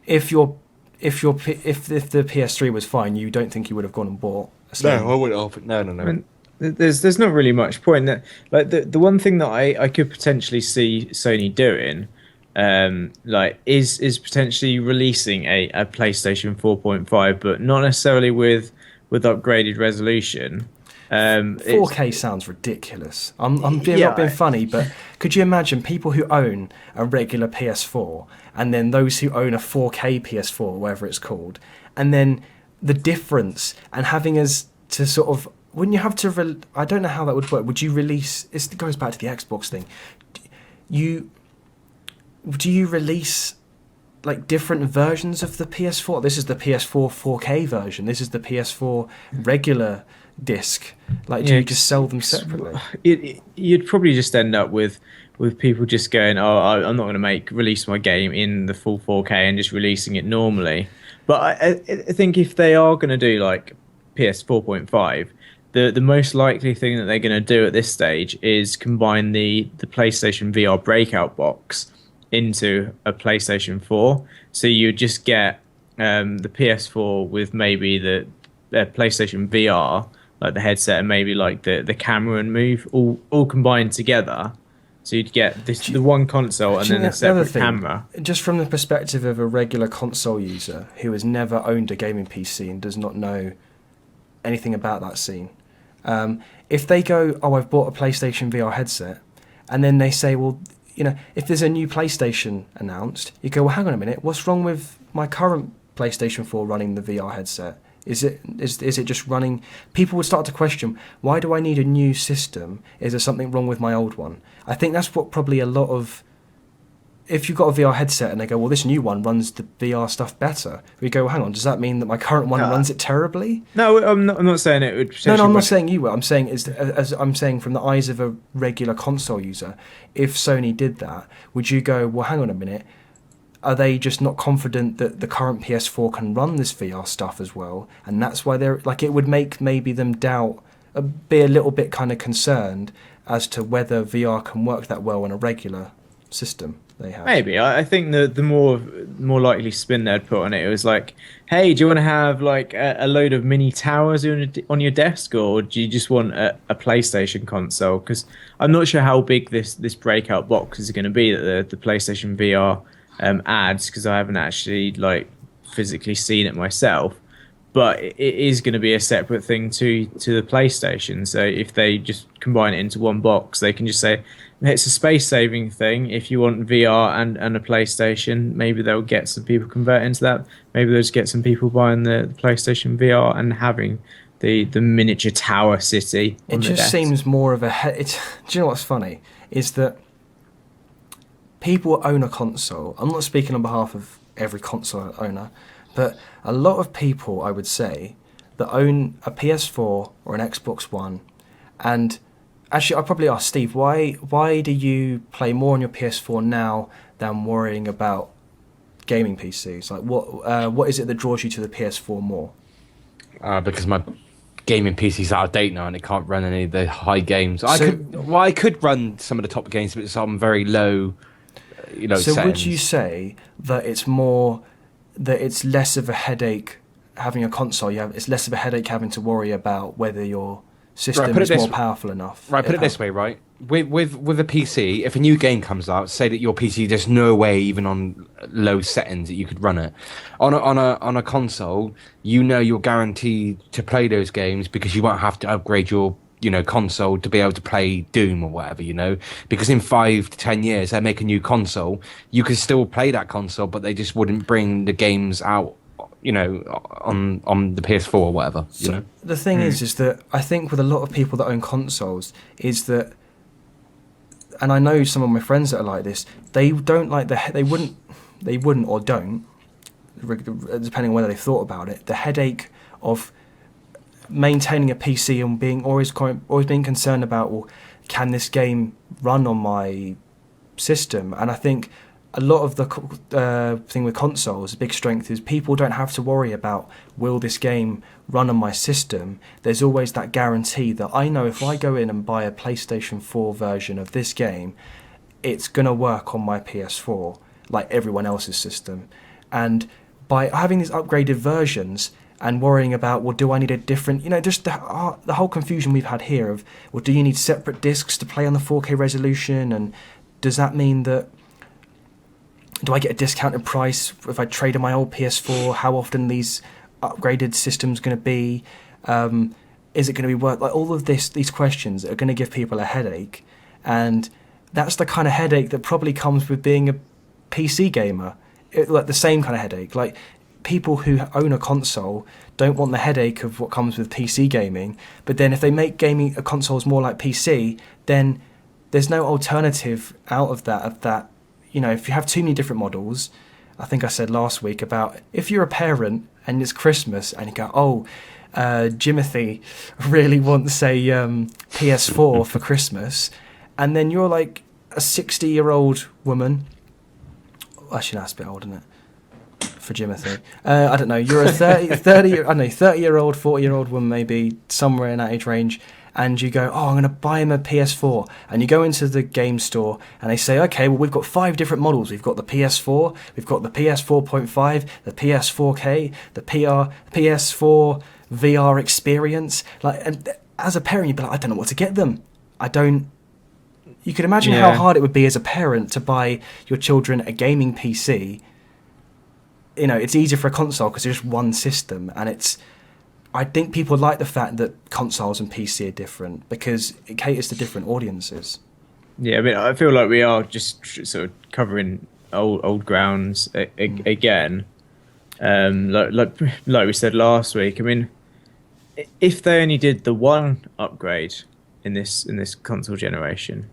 if the PS3 was fine, you don't think you would have gone and bought a slim? No, I wouldn't have. No. I mean, there's not really much point. That, like, the one thing that I could potentially see Sony doing, is potentially releasing a PlayStation 4.5, but not necessarily with upgraded resolution. 4K sounds ridiculous. I'm not being funny, but could you imagine people who own a regular PS4 and then those who own a 4K PS4, whatever it's called, and then the difference, and having us to sort of, wouldn't you have to? I don't know how that would work. Would you release? It goes back to the Xbox thing. Do you release like different versions of the PS4? This is the PS4 4K version. This is the PS4 regular disc. Like, do you just sell them separately? You'd probably just end up with people just going, oh, I'm not going to release my game in the full 4K and just releasing it normally. But I think if they are going to do like PS 4.5, the most likely thing that they're going to do at this stage is combine the PlayStation VR breakout box into a PlayStation 4. So you just get the PS4 with maybe the PlayStation VR, like the headset, and maybe like the camera and Move all combined together. So you'd get the one console and then a separate camera. Just from the perspective of a regular console user who has never owned a gaming PC and does not know anything about that scene, if they go, oh, I've bought a PlayStation VR headset, and then they say, well, if there's a new PlayStation announced, you go, well, hang on a minute, what's wrong with my current PlayStation 4 running the VR headset? Is it just running? People would start to question, why do I need a new system? Is there something wrong with my old one? I think that's what probably a lot of... If you've got a VR headset and they go, well, this new one runs the VR stuff better, we go, well, hang on, does that mean that my current one runs it terribly? No, I'm not saying it would. No, I'm not saying you will. I'm saying as I'm saying from the eyes of a regular console user, if Sony did that, would you go, well, hang on a minute, are they just not confident that the current PS4 can run this VR stuff as well? And that's why they're like, it would make maybe them doubt, be a little bit kind of concerned as to whether VR can work that well in a regular system they have. Maybe. I think the more likely spin they'd put on it, it was like, hey, do you want to have like a load of mini towers on your desk, or do you just want a PlayStation console? Because I'm not sure how big this breakout box is going to be that the PlayStation VR ads, because I haven't actually like physically seen it myself, but it is going to be a separate thing to the PlayStation. So if they just combine it into one box, they can just say it's a space saving thing. If you want VR and a PlayStation, maybe they'll get some people convert into that. Maybe they'll just get some people buying the PlayStation VR and having the miniature tower city. It just seems more of a... do you know what's funny? Is that people own a console. I'm not speaking on behalf of every console owner, but a lot of people, I would say, that own a PS4 or an Xbox One, and actually, I'd probably ask Steve, why do you play more on your PS4 now than worrying about gaming PCs? Like, what is it that draws you to the PS4 more? Because my gaming PC's out of date now and it can't run any of the high games. I could run some of the top games, but it's on very low, So settings. would you say that it's less of a headache having a console? It's less of a headache having to worry about whether your system is more powerful enough. Right, put it this way, right? With a PC, if a new game comes out, say that your PC, there's no way, even on low settings, that you could run it. On a console, you're guaranteed to play those games because you won't have to upgrade your console to be able to play Doom or whatever, because in 5 to 10 years they make a new console, you could still play that console, but they just wouldn't bring the games out on the PS4 or whatever. The thing is that I think with a lot of people that own consoles is that, and I know some of my friends that are like this, they don't like they wouldn't or don't, depending on whether they've thought about it, the headache of maintaining a PC and being always being concerned about, well, can this game run on my system? And I think a lot of the thing with consoles, the big strength is people don't have to worry about, will this game run on my system? There's always that guarantee that I know if I go in and buy a PlayStation 4 version of this game, it's going to work on my PS4 like everyone else's system. And by having these upgraded versions and worrying about, well, do I need a different... just the whole confusion we've had here of, well, do you need separate discs to play on the 4K resolution? And does that mean that... Do I get a discounted price if I trade in my old PS4? How often these upgraded systems going to be? Is it going to be worth... Like, all of these questions are going to give people a headache. And that's the kind of headache that probably comes with being a PC gamer. Like, the same kind of headache. Like, people who own a console don't want the headache of what comes with PC gaming, but then if they make gaming consoles more like PC, then there's no alternative out of that. If you have too many different models, I think I said last week about if you're a parent and it's Christmas and you go, Jimothy really wants a PS4 for Christmas, and then you're like a 60-year-old woman. Actually, that's a bit old, isn't it? For Jimothy. I don't know, you're a 30-year-old, 40-year-old woman, maybe, somewhere in that age range, and you go, I'm going to buy him a PS4. And you go into the game store, and they say, okay, well, we've got 5 different models. We've got the PS4, we've got the PS4.5, the PS4K, the PS4 VR experience. And as a parent, you'd be like, I don't know what to get them. You can imagine how hard it would be as a parent to buy your children a gaming PC. It's easier for a console because there's just one system, and I think people like the fact that consoles and PC are different because it caters to different audiences. Yeah, I feel like we are just sort of covering old grounds again. Like we said last week. I mean, if they only did the one upgrade in this console generation,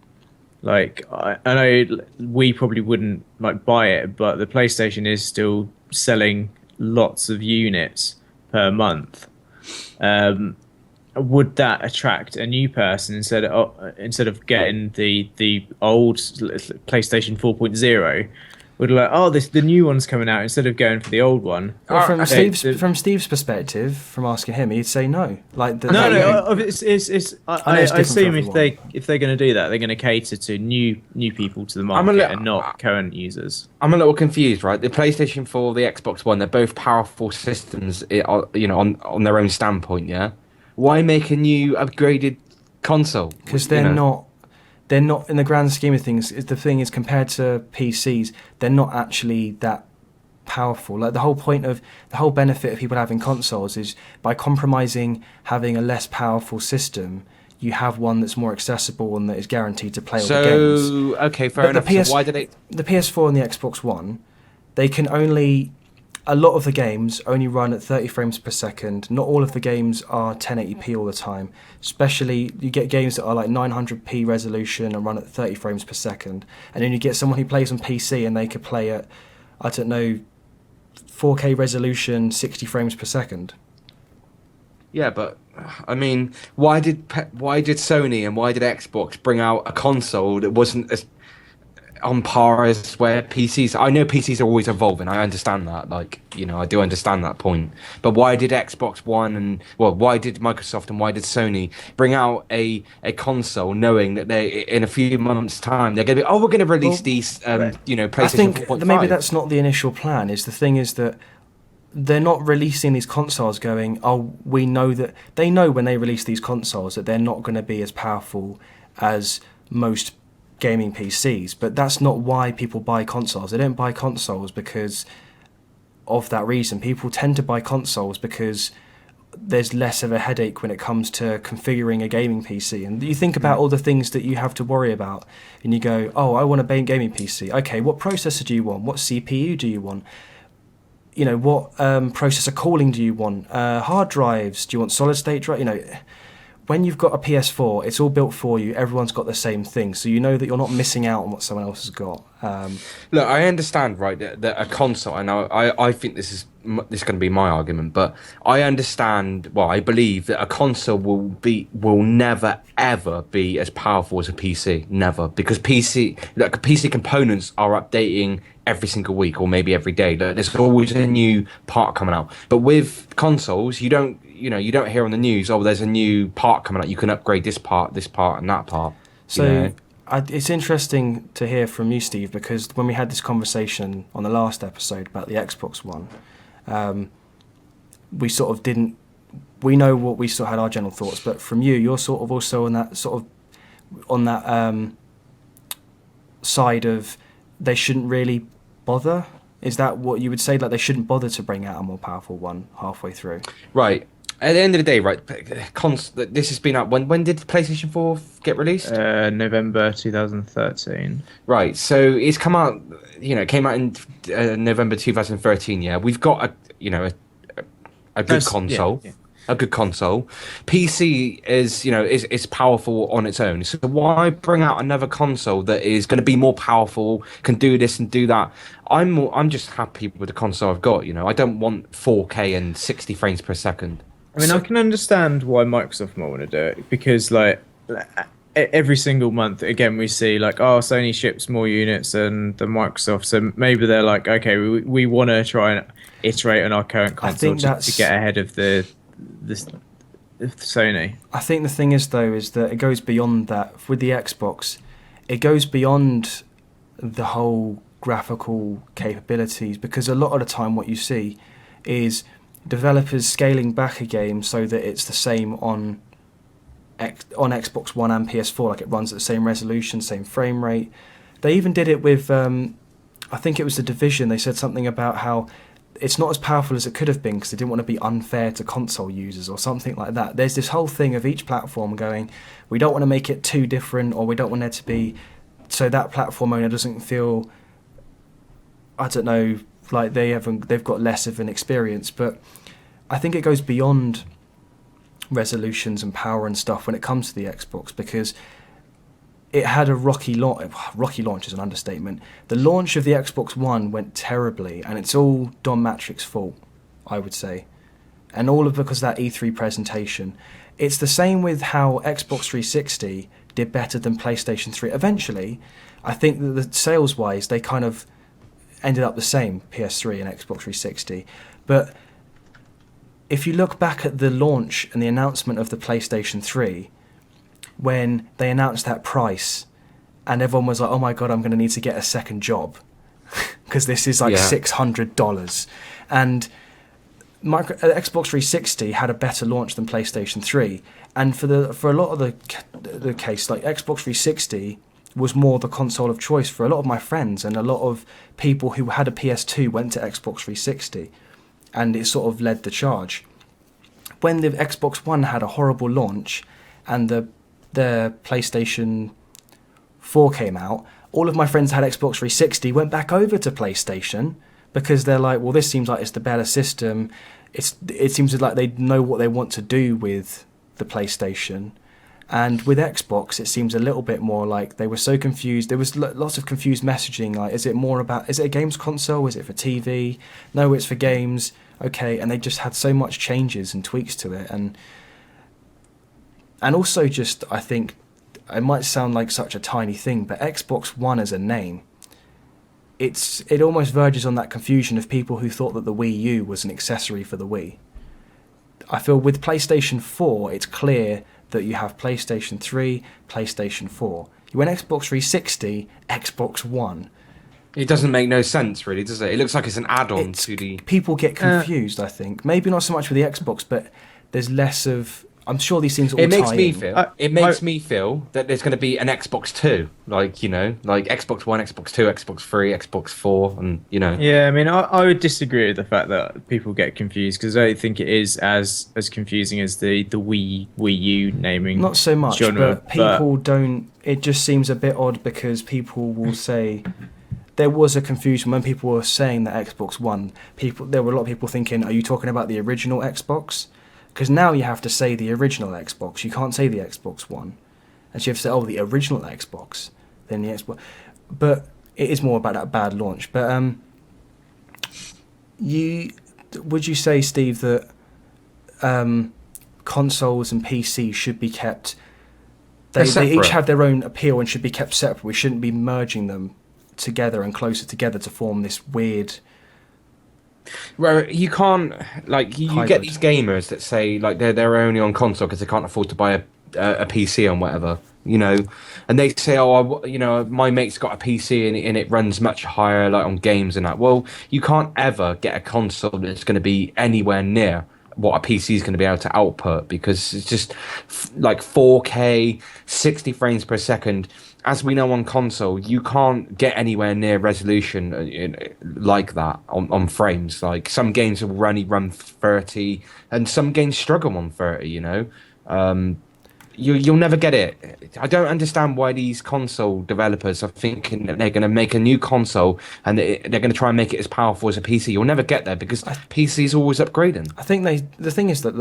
like I know we probably wouldn't like buy it, but the PlayStation is still selling lots of units per month. Would that attract a new person instead of getting the old PlayStation 4.0? Would like, oh, the new one's coming out instead of going for the old one. Well, from Steve's perspective, from asking him, he'd say no. Like I assume if they're going to do that, they're going to cater to new people to the market and not current users. I'm a little confused, right? The PlayStation 4, the Xbox One, they're both powerful systems, on their own standpoint. Yeah, why make a new upgraded console? Because they're not. They're not, in the grand scheme of things, the thing is, compared to PCs, they're not actually that powerful. Like the whole benefit of people having consoles is by compromising having a less powerful system, you have one that's more accessible and that is guaranteed to play all the games. So, okay, fair enough. So why did the PS4 and the Xbox One, they can only... A lot of the games only run at 30 frames per second. Not all of the games are 1080p all the time. Especially, you get games that are like 900p resolution and run at 30 frames per second. And then you get someone who plays on PC and they could play at, 4K resolution, 60 frames per second. Yeah, but I mean, why did Sony and why did Xbox bring out a console that wasn't as on par as where PCs... I know PCs are always evolving, I understand that, I do understand that point. But why did Xbox One why did Microsoft and why did Sony bring out a console knowing that they, in a few months' time, they're going to be, we're going to release these, PlayStation 4.5? I think maybe that's not the initial plan. The thing is that they're not releasing these consoles going, we know that... They know when they release these consoles that they're not going to be as powerful as most gaming PCs, but that's not why people buy consoles. They don't buy consoles because of that reason. People tend to buy consoles because there's less of a headache when it comes to configuring a gaming PC. And you think about all the things that you have to worry about, and you go, I want a gaming PC. Okay, what processor do you want? What CPU do you want? What processor cooling do you want? Hard drives? Do you want solid state drive? When you've got a PS4, it's all built for you. Everyone's got the same thing, so you know that you're not missing out on what someone else has got. Look, I understand, right, that a console, and I think this is going to be my argument, but I understand. Well, I believe that a console will never ever be as powerful as a PC, never, because PC components are updating every single week or maybe every day. There's always a new part coming out. But with consoles, you don't hear on the news, there's a new part coming out. You can upgrade this part, and that part. So it's interesting to hear from you, Steve, because when we had this conversation on the last episode about the Xbox One, we sort of didn't... We know what we sort of had our general thoughts, but from you, you're sort of also on that side of they shouldn't really bother. Is that what you would say? Like they shouldn't bother to bring out a more powerful one halfway through? Right. At the end of the day, right, this has been out... When did PlayStation 4 get released? November 2013. Right, so it's come out... it came out in November 2013, yeah. We've got a good console. Yeah. A good console. PC is powerful on its own. So why bring out another console that is going to be more powerful, can do this and do that? I'm just happy with the console I've got. I don't want 4K and 60 frames per second. I mean, I can understand why Microsoft might want to do it because, every single month, again, we see Sony ships more units than Microsoft, so maybe they're like, okay, we want to try and iterate on our current console to get ahead of the Sony. I think the thing is, though, is that it goes beyond that. With the Xbox, it goes beyond the whole graphical capabilities, because a lot of the time what you see is developers scaling back a game so that it's the same on Xbox One and PS4, like it runs at the same resolution, same frame rate. They even did it with, I think it was The Division. They said something about how it's not as powerful as it could have been because they didn't want to be unfair to console users or something like that. There's this whole thing of each platform going, we don't want to make it too different, or we don't want there to be, so that platform owner doesn't feel, like they've got less of an experience. But I think it goes beyond resolutions and power and stuff when it comes to the Xbox, because it had a rocky launch. Rocky launch is an understatement. The launch of the Xbox One went terribly, and it's all Don Matrick's fault, I would say. And all of because of that E3 presentation. It's the same with how Xbox 360 did better than PlayStation 3. Eventually, I think that the sales-wise, they kind of ended up the same, PS3 and Xbox 360. But if you look back at the launch and the announcement of the PlayStation 3, when they announced that price, and everyone was like, oh my god, I'm going to need to get a second job, because this is like $600. And Xbox 360 had a better launch than PlayStation 3, and for a lot of the case, like Xbox 360 was more the console of choice for a lot of my friends, and a lot of people who had a PS2 went to Xbox 360, and it sort of led the charge. When the Xbox One had a horrible launch, and the PlayStation 4 came out, all of my friends had Xbox 360 went back over to PlayStation, because they're like, well, this seems like it's the better system. It seems like they know what they want to do with the PlayStation. And with Xbox, it seems a little bit more like they were so confused. There was lots of confused messaging, like, is it a games console? Is it for TV? No, it's for games. Okay, and they just had so much changes and tweaks to it. And also just, I think, it might sound like such a tiny thing, but Xbox One as a name, it almost verges on that confusion of people who thought that the Wii U was an accessory for the Wii. I feel with PlayStation 4, it's clear that you have PlayStation 3, PlayStation 4. You went Xbox 360, Xbox One. It doesn't make no sense, really, does it? It looks like it's an add-on to the... People get confused, I think. Maybe not so much with the Xbox, but there's less of... I'm sure these things all It makes me feel that there's going to be an Xbox 2, like Xbox One, Xbox 2, Xbox 3, Xbox 4, and Yeah, I mean, I would disagree with the fact that people get confused, because I don't think it is as confusing as the Wii U naming. Not so much, genre, but people don't. It just seems a bit odd, because people will say there was a confusion when people were saying that Xbox One. There were a lot of people thinking, "Are you talking about the original Xbox?" Because now you have to say the original Xbox. You can't say the Xbox One. And so you have to say, oh, the original Xbox. Then the Xbox. But it is more about that bad launch. But would you say, Steve, that consoles and PC should be kept... They each have their own appeal and should be kept separate. We shouldn't be merging them together and closer together to form this weird... Well, you can't, like, you get these gamers that say, like, they're only on console because they can't afford to buy a PC and whatever, and they say, oh, my mate's got a PC and it runs much higher, like, on games and that. Well, you can't ever get a console that's going to be anywhere near what a PC is going to be able to output, because it's just like 4K, 60 frames per second. As we know on console, you can't get anywhere near resolution like that on frames. Like, some games will only run 30, and some games struggle on 30, You'll never get it. I don't understand why these console developers are thinking that they're going to make a new console and they're going to try and make it as powerful as a PC. You'll never get there, because PC is always upgrading. I think the thing is that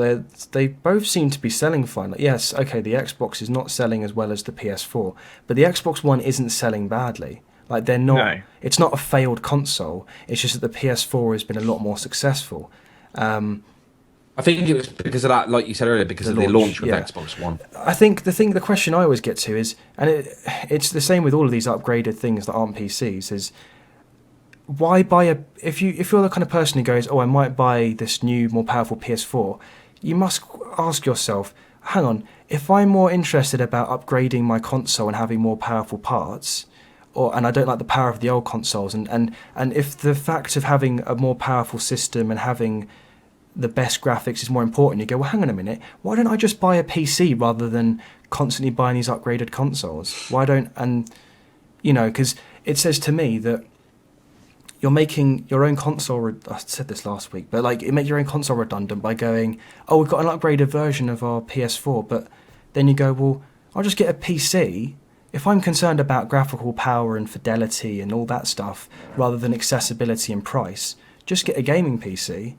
they both seem to be selling fine. Like, yes, okay, the Xbox is not selling as well as the PS4, but the Xbox One isn't selling badly. Like, they're not. No. It's not a failed console. It's just that the PS4 has been a lot more successful. I think it was because of that, like you said earlier, because of the launch of Xbox One. I think the question I always get to is, and it's the same with all of these upgraded things that aren't PCs, is why buy if you're the kind of person who goes, oh, I might buy this new, more powerful PS4, you must ask yourself, hang on, if I'm more interested about upgrading my console and having more powerful parts, and I don't like the power of the old consoles, and if the fact of having a more powerful system and having the best graphics is more important, you go, well, hang on a minute, why don't I just buy a PC rather than constantly buying these upgraded consoles? Why don't, because it says to me that you're making your own console, I said this last week, but like, you make your own console redundant by going, oh, we've got an upgraded version of our PS4, but then you go, well, I'll just get a PC if I'm concerned about graphical power and fidelity and all that stuff, rather than accessibility and price, just get a gaming PC.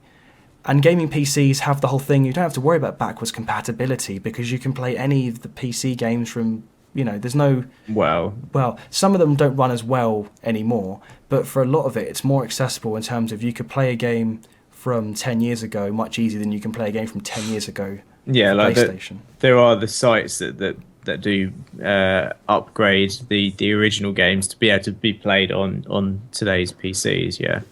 And gaming PCs have the whole thing, you don't have to worry about backwards compatibility because you can play any of the PC games from, there's no... Well, some of them don't run as well anymore, but for a lot of it, it's more accessible in terms of you could play a game from 10 years ago much easier than you can play a game from 10 years ago yeah, for like PlayStation. there are the sites that do upgrade the original games to be able to be played on today's PCs. Yeah.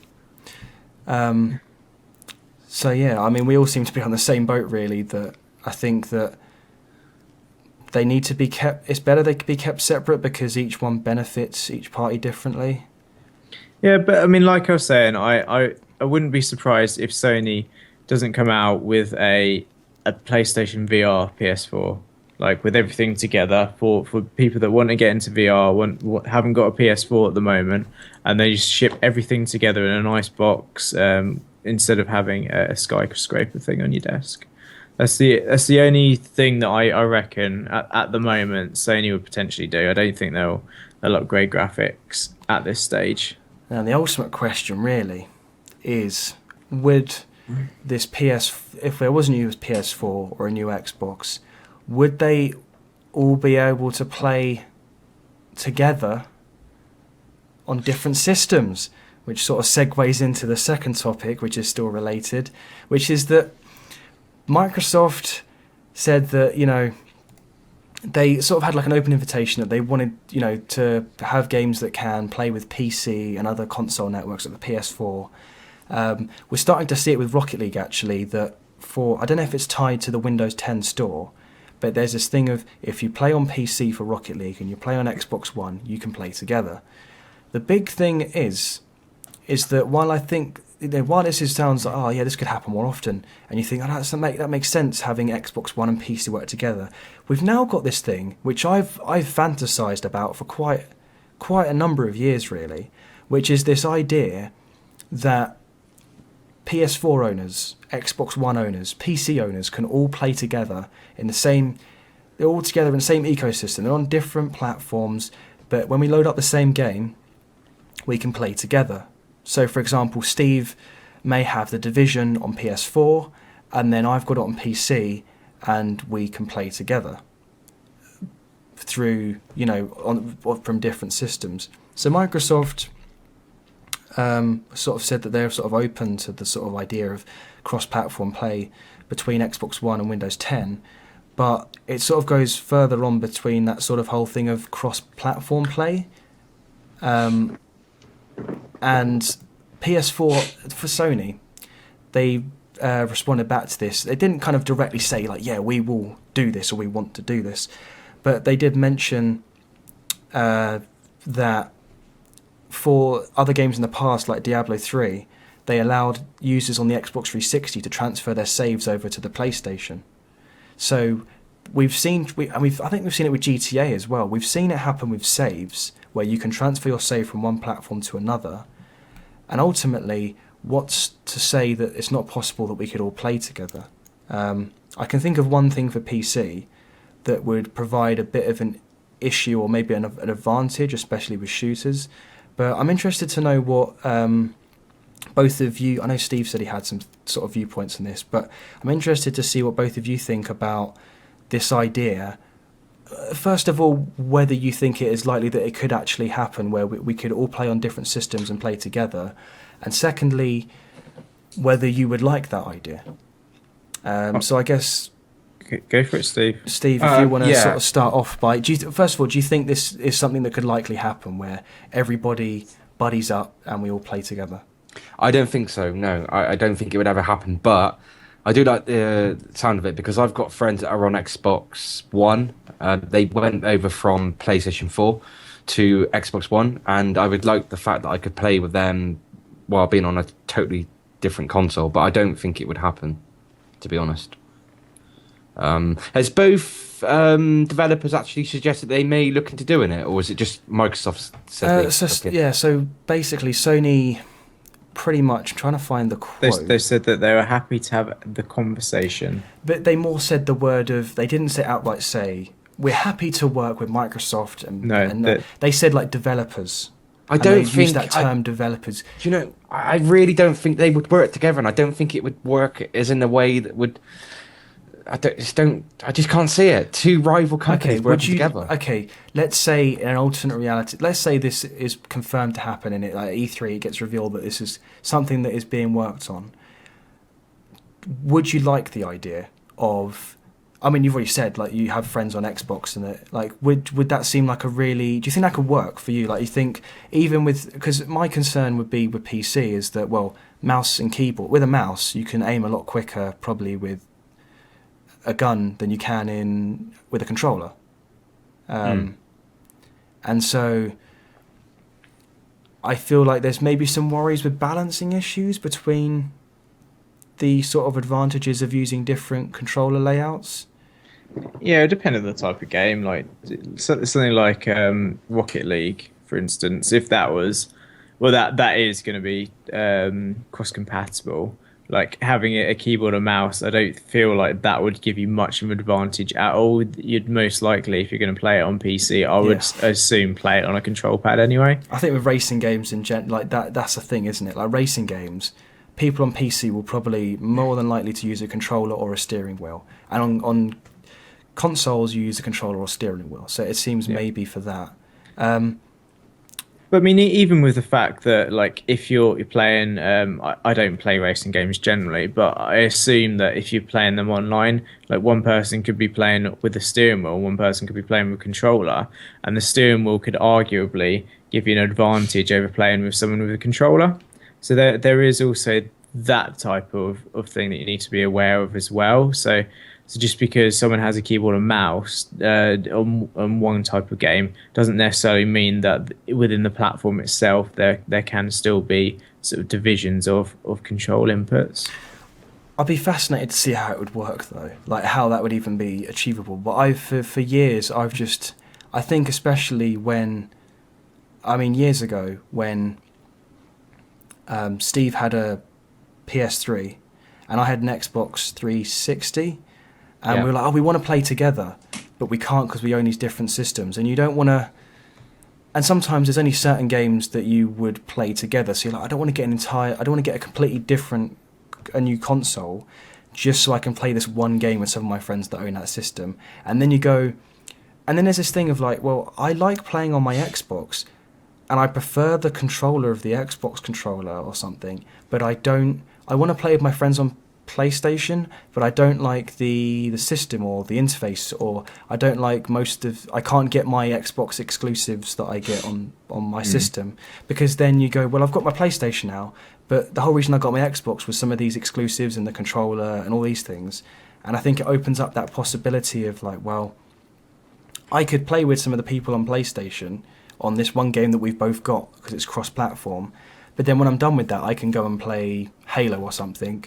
So yeah, I mean, we all seem to be on the same boat, really. That I think that they need to be kept. It's better they could be kept separate because each one benefits each party differently. Yeah, but I mean, like I was saying, I wouldn't be surprised if Sony doesn't come out with a PlayStation VR PS4, like with everything together for people that want to get into VR, haven't got a PS4 at the moment, and they just ship everything together in a nice box instead of having a skyscraper thing on your desk. That's the only thing that I reckon at the moment Sony would potentially do. I don't think they'll upgrade graphics at this stage. Now, the ultimate question really is, would this if there was a new PS4 or a new Xbox, would they all be able to play together on different systems? Which sort of segues into the second topic, which is still related, which is that Microsoft said that, they sort of had like an open invitation that they wanted, to have games that can play with PC and other console networks like the PS4. We're starting to see it with Rocket League, actually, that I don't know if it's tied to the Windows 10 store, but there's this thing of if you play on PC for Rocket League and you play on Xbox One, you can play together. The big thing is that while this sounds like, this could happen more often, and you think, that makes sense having Xbox One and PC work together, we've now got this thing which I've fantasized about for quite a number of years, really, which is this idea that PS4 owners, Xbox One owners, PC owners can all play together they're all together in the same ecosystem. They're on different platforms, but when we load up the same game, we can play together. So, for example, Steve may have The Division on PS4, and then I've got it on PC, and we can play together through, from different systems. So Microsoft sort of said that they're sort of open to the sort of idea of cross-platform play between Xbox One and Windows 10, but it sort of goes further on between that sort of whole thing of cross-platform play. And PS4 for Sony, they responded back to this. They didn't kind of directly say like, yeah, we will do this or we want to do this, but they did mention that for other games in the past, like Diablo 3, they allowed users on the Xbox 360 to transfer their saves over to the PlayStation. So I think we've seen it with GTA as well. We've seen it happen with saves, where you can transfer your save from one platform to another. And ultimately, what's to say that it's not possible that we could all play together? I can think of one thing for PC that would provide a bit of an issue or maybe an advantage, especially with shooters. But I'm interested to know what both of you... I know Steve said he had some sort of viewpoints on this, but I'm interested to see what both of you think about this idea. First of all, whether you think it is likely that it could actually happen where we could all play on different systems and play together. And secondly, whether you would like that idea. So I guess... Go for it, Steve. Steve, if you want to sort of start off by... first of all, do you think this is something that could likely happen where everybody buddies up and we all play together? I don't think so, no. I don't think it would ever happen, but I do like the sound of it because I've got friends that are on Xbox One. They went over from PlayStation 4 to Xbox One, and I would like the fact that I could play with them while being on a totally different console, but I don't think it would happen, to be honest. Has both developers actually suggested they may look into doing it, or is it just Microsoft said so basically Sony pretty much, trying to find the quote. They said that they were happy to have the conversation. But they more said the word of, they didn't say outright say, we're happy to work with Microsoft, and, No, they said like developers. I And don't they think use that term developers. Do you know? I really don't think they would work together, and I don't think it would work as in a way that would. I just can't see it. Two rival companies working together. Okay, let's say in an alternate reality. Let's say this is confirmed to happen, and like E3 it gets revealed that this is something that is being worked on. Would you like the idea of? I mean, you've already said like you have friends on Xbox, and it like would that seem like a really? Do you think that could work for you? Like you think even with, because my concern would be with PC is that, well, mouse and keyboard, with a mouse you can aim a lot quicker probably with a gun than you can with a controller, and so I feel like there's maybe some worries with balancing issues between the sort of advantages of using different controller layouts. Yeah, it depends on the type of game. Like something like Rocket League, for instance. If that was, well, that is going to be cross compatible. Like having a keyboard and mouse, I don't feel like that would give you much of an advantage at all. You'd most likely, if you're going to play it on PC, I would assume play it on a control pad anyway. I think with racing games like that's the thing, isn't it? Like racing games, people on PC will probably more than likely to use a controller or a steering wheel, and on consoles you use a controller or steering wheel. So it seems maybe for that. But I mean, even with the fact that, like, if you're playing, I don't play racing games generally, but I assume that if you're playing them online, like one person could be playing with a steering wheel, one person could be playing with a controller, and the steering wheel could arguably give you an advantage over playing with someone with a controller. So there is also that type of thing that you need to be aware of as well. So just because someone has a keyboard and mouse on one type of game doesn't necessarily mean that within the platform itself there can still be sort of divisions of control inputs. I'd be fascinated to see how it would work though, like how that would even be achievable. But for years I think especially years ago when Steve had a PS3 and I had an Xbox 360. And we were like, we want to play together, but we can't because we own these different systems. And you don't want to... And sometimes there's only certain games that you would play together. So you're like, I don't want to get a completely different, a new console, just so I can play this one game with some of my friends that own that system. And then you go... And then there's this thing of like, well, I like playing on my Xbox, and I prefer the controller of the Xbox controller or something, but I want to play with my friends on PlayStation, but I don't like the system or the interface, or I don't like I can't get my Xbox exclusives that I get on my system, because then you go, well, I've got my PlayStation now, but the whole reason I got my Xbox was some of these exclusives and the controller and all these things. And I think it opens up that possibility of like, well, I could play with some of the people on PlayStation on this one game that we've both got because it's cross-platform, but then when I'm done with that I can go and play Halo or something.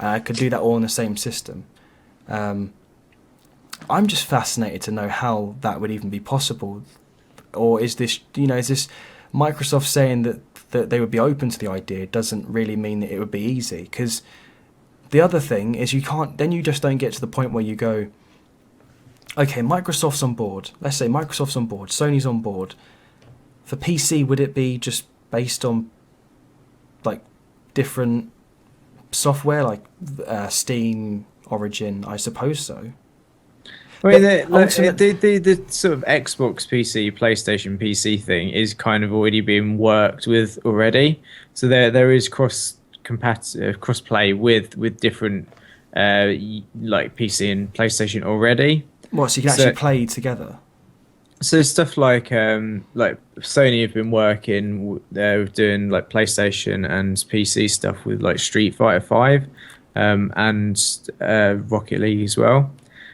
I could do that all in the same system. I'm just fascinated to know how that would even be possible. Or is this Microsoft saying that they would be open to the idea doesn't really mean that it would be easy? Because the other thing is you just don't get to the point where you go, okay, Microsoft's on board. Let's say Microsoft's on board, Sony's on board. For PC, would it be just based on like different software like Steam, Origin? I suppose so. I mean, the sort of Xbox PC, PlayStation PC thing is kind of already being worked with already. So there is cross play with different like PC and PlayStation already. What? So you can actually play together? So stuff like Sony have been working doing like PlayStation and PC stuff with like Street Fighter 5 and Rocket League as well.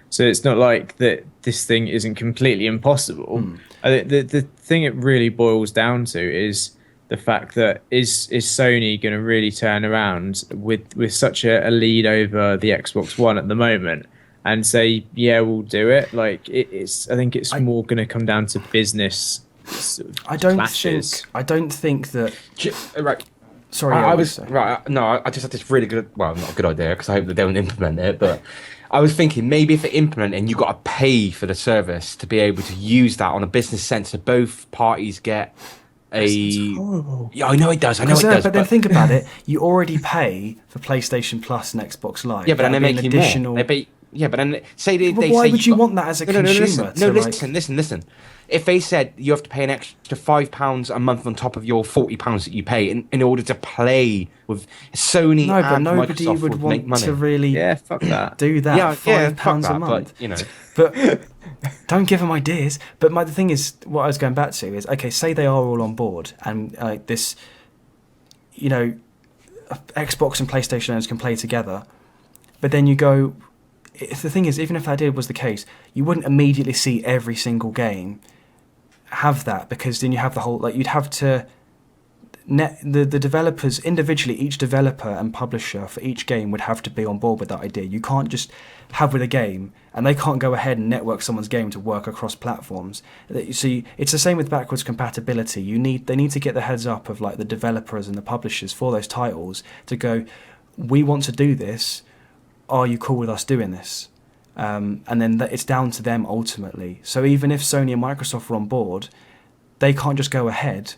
So it's not like that this thing isn't completely impossible. The thing it really boils down to is the fact that is Sony going to really turn around with such a lead over the Xbox One at the moment and say, yeah, we'll do it. Like I think it's more going to come down to business clashes. I don't think that. Right. Sorry, I just had this really good. Well, not a good idea because I hope they don't implement it. But I was thinking maybe if they implement it and you got to pay for the service to be able to use that on a business sense, so both parties get a. Horrible. Yeah, I know it does. I know it does. But then think about it. You already pay for PlayStation Plus and Xbox Live. Yeah, but then That they would make be you an additional. more. Yeah, but then say they. But they why say would you want that as a consumer? No, to, listen. If they said you have to pay an extra £5 a month on top of your £40 that you pay in order to play with Sony no, but and nobody Microsoft would make want money. to really Yeah, fuck that. do that. yeah, £5 fuck a that, month. but you know. But don't give them ideas. But the thing is, what I was going back to is, okay, say they are all on board and this, Xbox and PlayStation owners can play together. But then you go, the thing is, even if that was the case, you wouldn't immediately see every single game have that, because then you have the whole, you'd have to the developers individually, each developer and publisher for each game would have to be on board with that idea. You can't just have with a game and they can't go ahead and network someone's game to work across platforms. So it's the same with backwards compatibility. They need to get the heads up of the developers and the publishers for those titles to go, we want to do this, are you cool with us doing this? And then it's down to them ultimately. So even if Sony and Microsoft are on board, they can't just go ahead,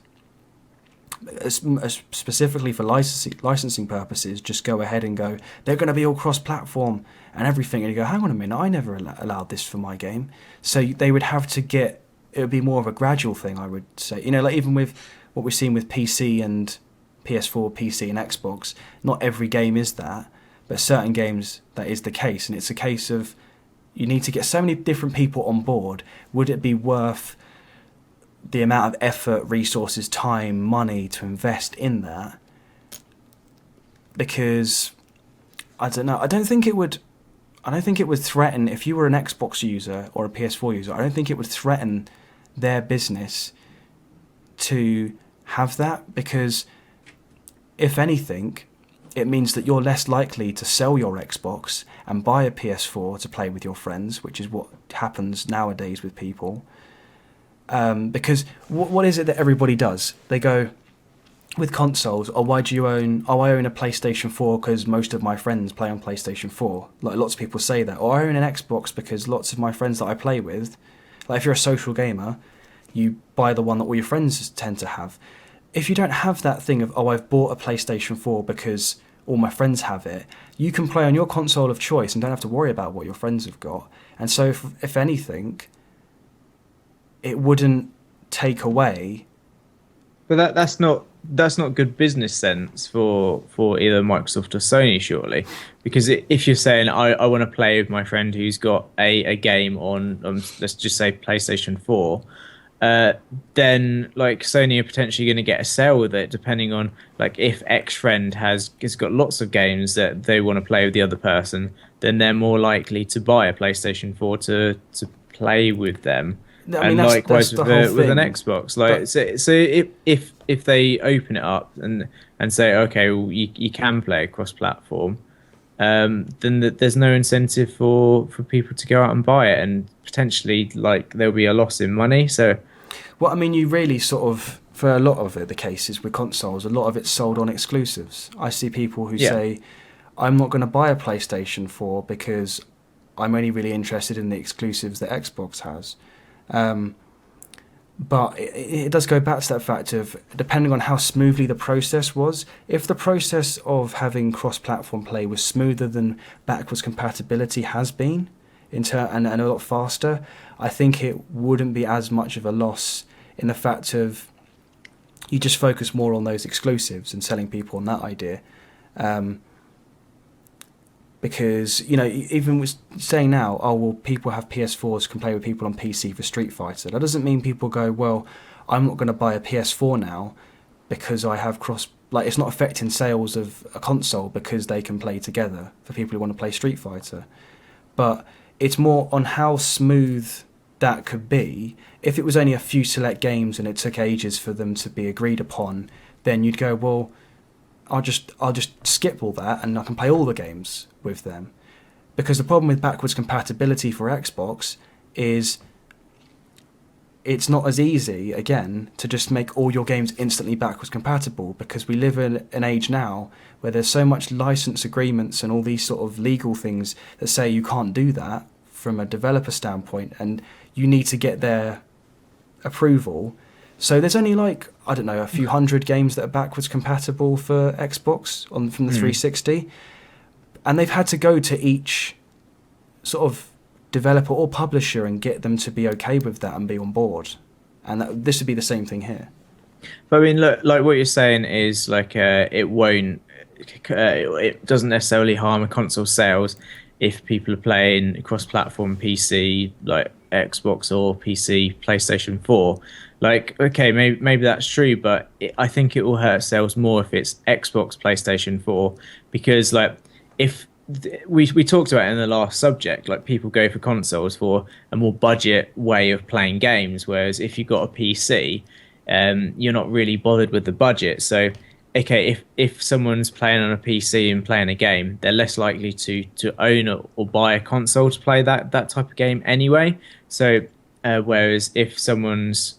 specifically for licensing purposes, just go ahead and go, they're going to be all cross-platform and everything. And you go, hang on a minute, I never allowed this for my game. So they would have to it would be more of a gradual thing, I would say. Even with what we've seen with PC and PS4, PC and Xbox, not every game is that, but certain games that is the case. And it's a case of, you need to get so many different people on board. Would it be worth the amount of effort, resources, time, money to invest in that? Because I don't know. I don't think it would threaten, if you were an Xbox user or a PS4 user, I don't think it would threaten their business to have that, because if anything, it means that you're less likely to sell your Xbox and buy a PS4 to play with your friends, which is what happens nowadays with people. Because what is it that everybody does? They go, with consoles, why do you own? I own a PlayStation 4 because most of my friends play on PlayStation 4. Lots of people say that. Or I own an Xbox because lots of my friends that I play with, if you're a social gamer, you buy the one that all your friends tend to have. If you don't have that thing of, I've bought a PlayStation 4 because all my friends have it, you can play on your console of choice and don't have to worry about what your friends have got. And so if anything, it wouldn't take away. But that's not good business sense for either Microsoft or Sony, surely, because if you're saying I want to play with my friend who's got a game on let's just say PlayStation 4, then Sony are potentially going to get a sale with it, depending on if X friend has got lots of games that they want to play with the other person, then they're more likely to buy a PlayStation 4 to play with them. I mean, and likewise that's with an Xbox, so if they open it up and say, okay, well, you can play across platform, then there's no incentive for people to go out and buy it, and potentially there'll be a loss in money. So, well, I mean, you really sort of, for a lot of it, the cases with consoles, a lot of it's sold on exclusives. I see people who say, I'm not going to buy a PlayStation 4 because I'm only really interested in the exclusives that Xbox has. But it does go back to that fact of, depending on how smoothly the process was, if the process of having cross-platform play was smoother than backwards compatibility has been, and a lot faster, I think it wouldn't be as much of a loss in the fact of, you just focus more on those exclusives and selling people on that idea. Because, even with saying now, people have PS4s, can play with people on PC for Street Fighter. That doesn't mean people go, well, I'm not going to buy a PS4 now because I have it's not affecting sales of a console because they can play together for people who want to play Street Fighter. But it's more on how smooth that could be. If it was only a few select games and it took ages for them to be agreed upon, then you'd go, well, I'll just skip all that and I can play all the games with them. Because the problem with backwards compatibility for Xbox is it's not as easy, again, to just make all your games instantly backwards compatible, because we live in an age now where there's so much license agreements and all these sort of legal things that say you can't do that from a developer standpoint, and you need to get their approval. So there's only like, I don't know, a few hundred games that are backwards compatible for Xbox from the 360, and they've had to go to each sort of developer or publisher and get them to be okay with that and be on board. And this would be the same thing here. But I mean, look, like what you're saying is like it won't, it doesn't necessarily harm a console sales if people are playing cross-platform PC, like Xbox or PC, PlayStation 4. Like, okay, maybe that's true, but I think it will hurt sales more if it's Xbox, PlayStation 4, because like if we talked about it in the last subject, like people go for consoles for a more budget way of playing games, whereas if you've got a PC, you're not really bothered with the budget. So, okay, if someone's playing on a PC and playing a game, they're less likely to own or buy a console to play that type of game anyway. So, whereas if someone's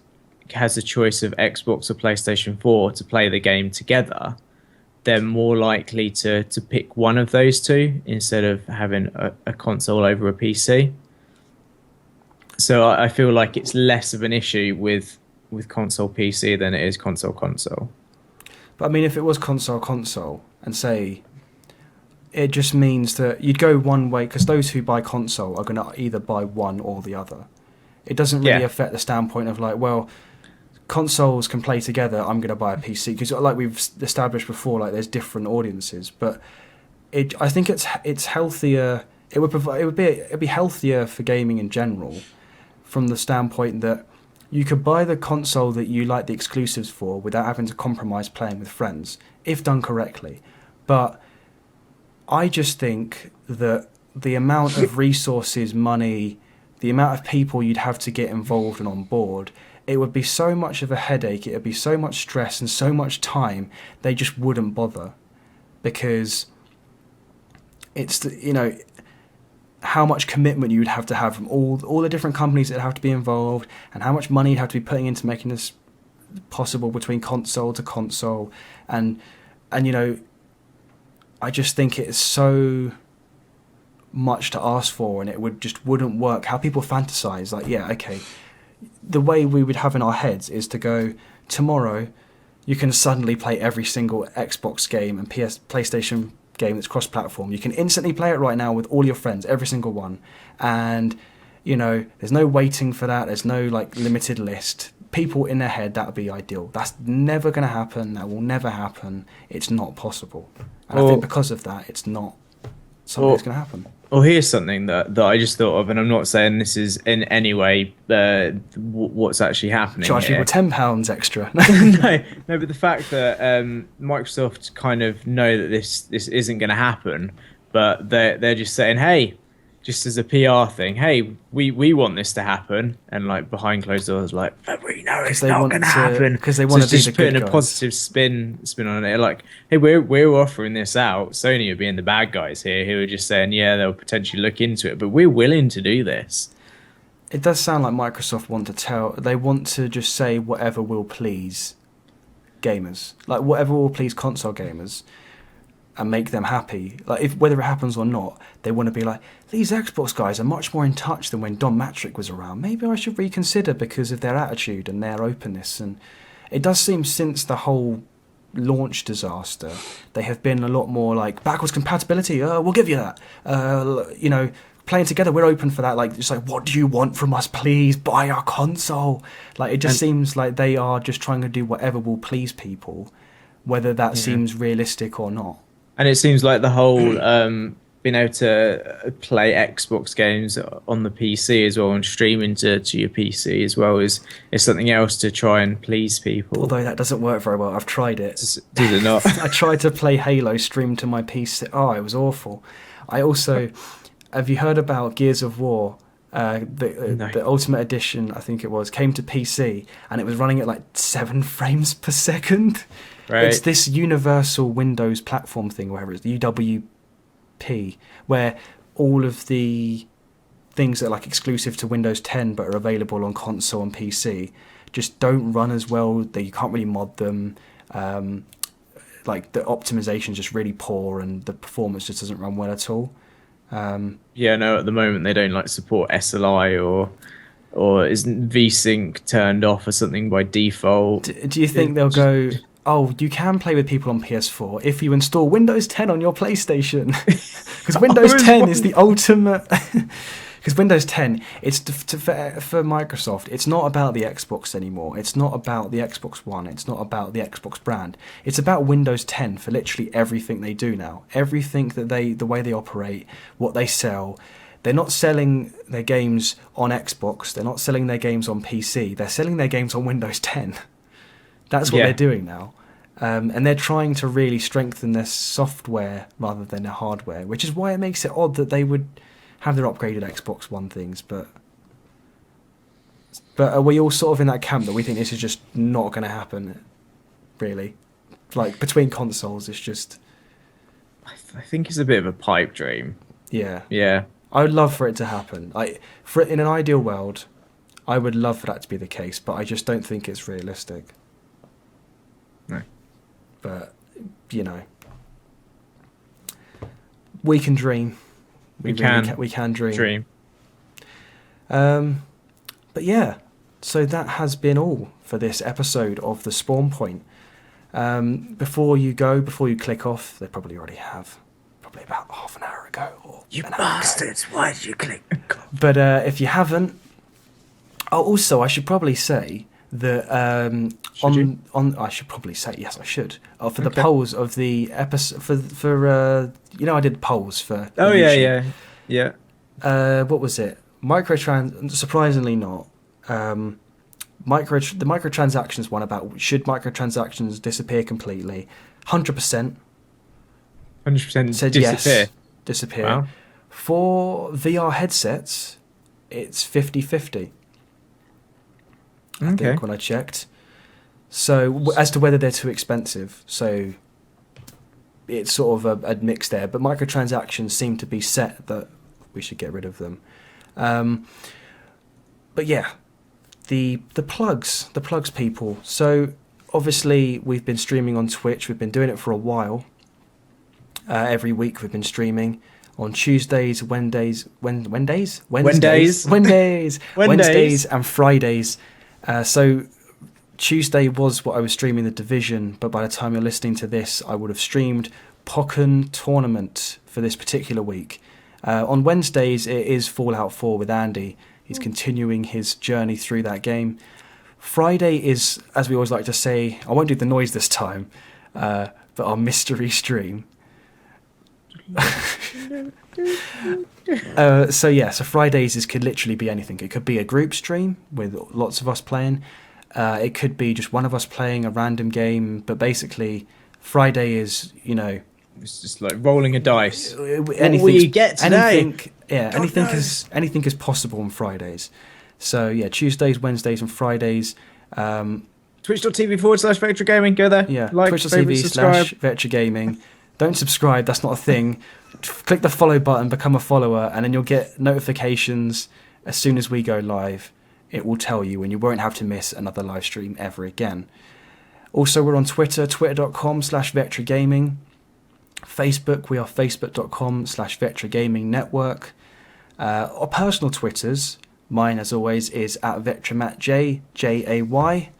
has a choice of Xbox or PlayStation 4 to play the game together, they're more likely to pick one of those two instead of having a console over a PC. So I feel like it's less of an issue with console PC than it is console. But I mean, if it was console, and say, it just means that you'd go one way, because those who buy console are going to either buy one or the other. It doesn't really affect the standpoint of like, well, consoles can play together, I'm going to buy a PC, because like we've established before, like there's different audiences. But I think it's healthier. It'd be healthier for gaming in general, from the standpoint that you could buy the console that you like the exclusives for without having to compromise playing with friends, if done correctly. But I just think that the amount of resources, money, the amount of people you'd have to get involved and on board, it would be so much of a headache, it would be so much stress and so much time, they just wouldn't bother. Because it's, how much commitment you'd have to have from all the different companies that have to be involved, and how much money you'd have to be putting into making this possible between console to console. And I just think it is so much to ask for, and it wouldn't work. How people fantasize, like, yeah, okay, the way we would have in our heads is to go, tomorrow you can suddenly play every single Xbox game and PlayStation game that's cross-platform. You can instantly play it right now with all your friends, every single one. And, there's no waiting for that. There's no, like, limited list. People in their head, that would be ideal. That's never going to happen. That will never happen. It's not possible. And I think because of that, it's not something that's going to happen. Well, here's something that I just thought of, and I'm not saying this is in any way what's actually happening. Charge here. people £10 extra. no, but the fact that Microsoft kind of know that this isn't going to happen, but they're just saying, hey, just as a PR thing, hey, we want this to happen, and like behind closed doors, like, but we know it's not going to happen, because they want to be just the putting good a guys. positive spin on it. Like, hey, we're offering this out. Sony are being the bad guys here, who are just saying, yeah, they'll potentially look into it, but we're willing to do this. It does sound like Microsoft want to just say whatever will please gamers, like whatever will please console gamers, and make them happy. Like, whether it happens or not, they want to be like, these Xbox guys are much more in touch than when Don Matrick was around. Maybe I should reconsider because of their attitude and their openness. And it does seem, since the whole launch disaster, they have been a lot more like, backwards compatibility, we'll give you that. Playing together, we're open for that. Like, it's like, what do you want from us? Please buy our console. Like, it just seems like they are just trying to do whatever will please people, whether that seems realistic or not. And it seems like the whole being able to play Xbox games on the PC as well and stream into your PC as well is something else to try and please people. Although that doesn't work very well. I've tried it. Did it not? I tried to play Halo streamed to my PC. Oh, it was awful. I also... Have you heard about Gears of War? The Ultimate Edition, I think it was, came to PC, and it was running at like 7 frames per second. Right. It's this universal Windows platform thing, whatever it's, UWP, where all of the things that are like exclusive to Windows 10 but are available on console and PC just don't run as well. You can't really mod them. Like the optimization is just really poor and the performance just doesn't run well at all. Yeah, no, at the moment they don't like support SLI or isn't VSync turned off or something by default. Do you think they'll go, oh, you can play with people on PS4 if you install Windows 10 on your PlayStation? Because Windows 10 is the ultimate... Because Windows 10, it's for Microsoft, it's not about the Xbox anymore. It's not about the Xbox One. It's not about the Xbox brand. It's about Windows 10 for literally everything they do now. Everything that the way they operate, what they sell. They're not selling their games on Xbox. They're not selling their games on PC. They're selling their games on Windows 10. That's what they're doing now. And they're trying to really strengthen their software rather than their hardware, which is why it makes it odd that they would have their upgraded Xbox One things. But are we all sort of in that camp that we think this is just not going to happen, really? Like, between consoles, it's just... I think it's a bit of a pipe dream. Yeah. Yeah. I would love for it to happen. In an ideal world, I would love for that to be the case, but I just don't think it's realistic. No. But, you know, we can dream. We can dream. But yeah, so that has been all for this episode of The Spawn Point. Before you click off, they probably already have. Probably about half an hour ago. Or You bastards, why did you click? But if you haven't... Oh, also, I should probably say that I should probably say, yes, I should. For the polls of the episode, for I did polls for. Oh YouTube. yeah. What was it? Surprisingly not. The microtransactions one about should microtransactions disappear completely. 100%. 100% said disappear. Yes, disappear. Wow. For VR headsets, it's 50-50. I think when I checked. So as to whether they're too expensive, so it's sort of a mix there. But microtransactions seem to be set that we should get rid of them. But yeah, the plugs, people. So obviously we've been streaming on Twitch. We've been doing it for a while. Every week we've been streaming on Tuesdays, Wednesdays, and Fridays. So Tuesday was what I was streaming The Division, but by the time you're listening to this, I would have streamed Pokken Tournament for this particular week. On Wednesdays, it is Fallout 4 with Andy. He's continuing his journey through that game. Friday is, as we always like to say, I won't do the noise this time, but our mystery stream. So Fridays could literally be anything. It could be a group stream with lots of us playing. It could be just one of us playing a random game. But basically, Friday is, it's just like rolling a dice. Anything will you get today? Anything is possible on Fridays. So yeah, Tuesdays, Wednesdays, and Fridays. Twitch.tv/Vectra Gaming. Go there. Yeah, like, Twitch.tv/Vectra Gaming. Don't subscribe, that's not a thing. Click the follow button, become a follower, and then you'll get notifications as soon as we go live. It will tell you, and you won't have to miss another live stream ever again. Also, we're on Twitter, twitter.com/Vectra Gaming. Facebook, we are facebook.com/Vectra Gaming Network. Our personal Twitters, mine as always is at VectraMattJ, Jay,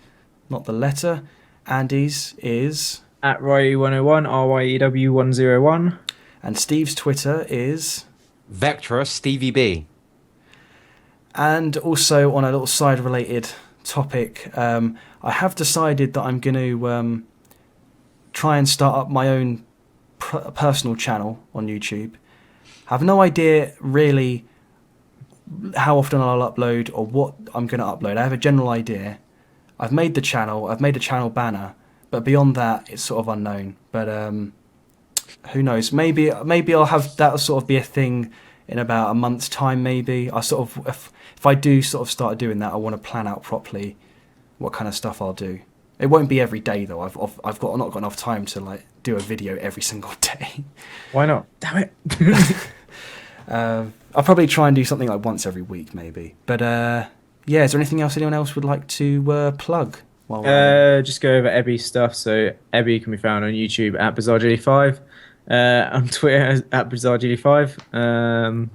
not the letter. Andy's is... at Ryu101, RYEW101. And Steve's Twitter is... Vectra Stevie B. And also on a little side related topic, I have decided that I'm going to try and start up my own personal channel on YouTube. I have no idea really how often I'll upload or what I'm going to upload. I have a general idea. I've made the channel, I've made a channel banner, but beyond that it's sort of unknown. But who knows? Maybe I'll have that sort of be a thing in about a month's time. Maybe I sort of if I do sort of start doing that, I want to plan out properly what kind of stuff I'll do. It won't be every day though. I've not got enough time to like do a video every single day. Why not? Damn it. I'll probably try and do something like once every week, maybe. But yeah, is there anything else anyone else would like to plug? While Just go over Ebby's stuff. So Ebby can be found on YouTube at BizarreJelly5, on Twitter at BizarreJelly5.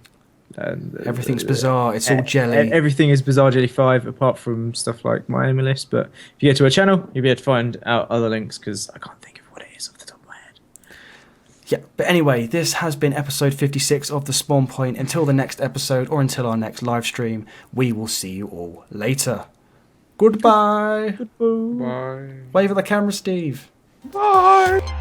everything's bizarre. It's all jelly. Everything is BizarreJelly5 apart from stuff like my Amy list. But if you go to her channel, you'll be able to find out other links because I can't think of what it is off the top of my head. Yeah, but anyway, this has been episode 56 of The Spawn Point. Until the next episode or until our next live stream, we will see you all later. Goodbye. Bye. Wave at the camera, Steve. Bye.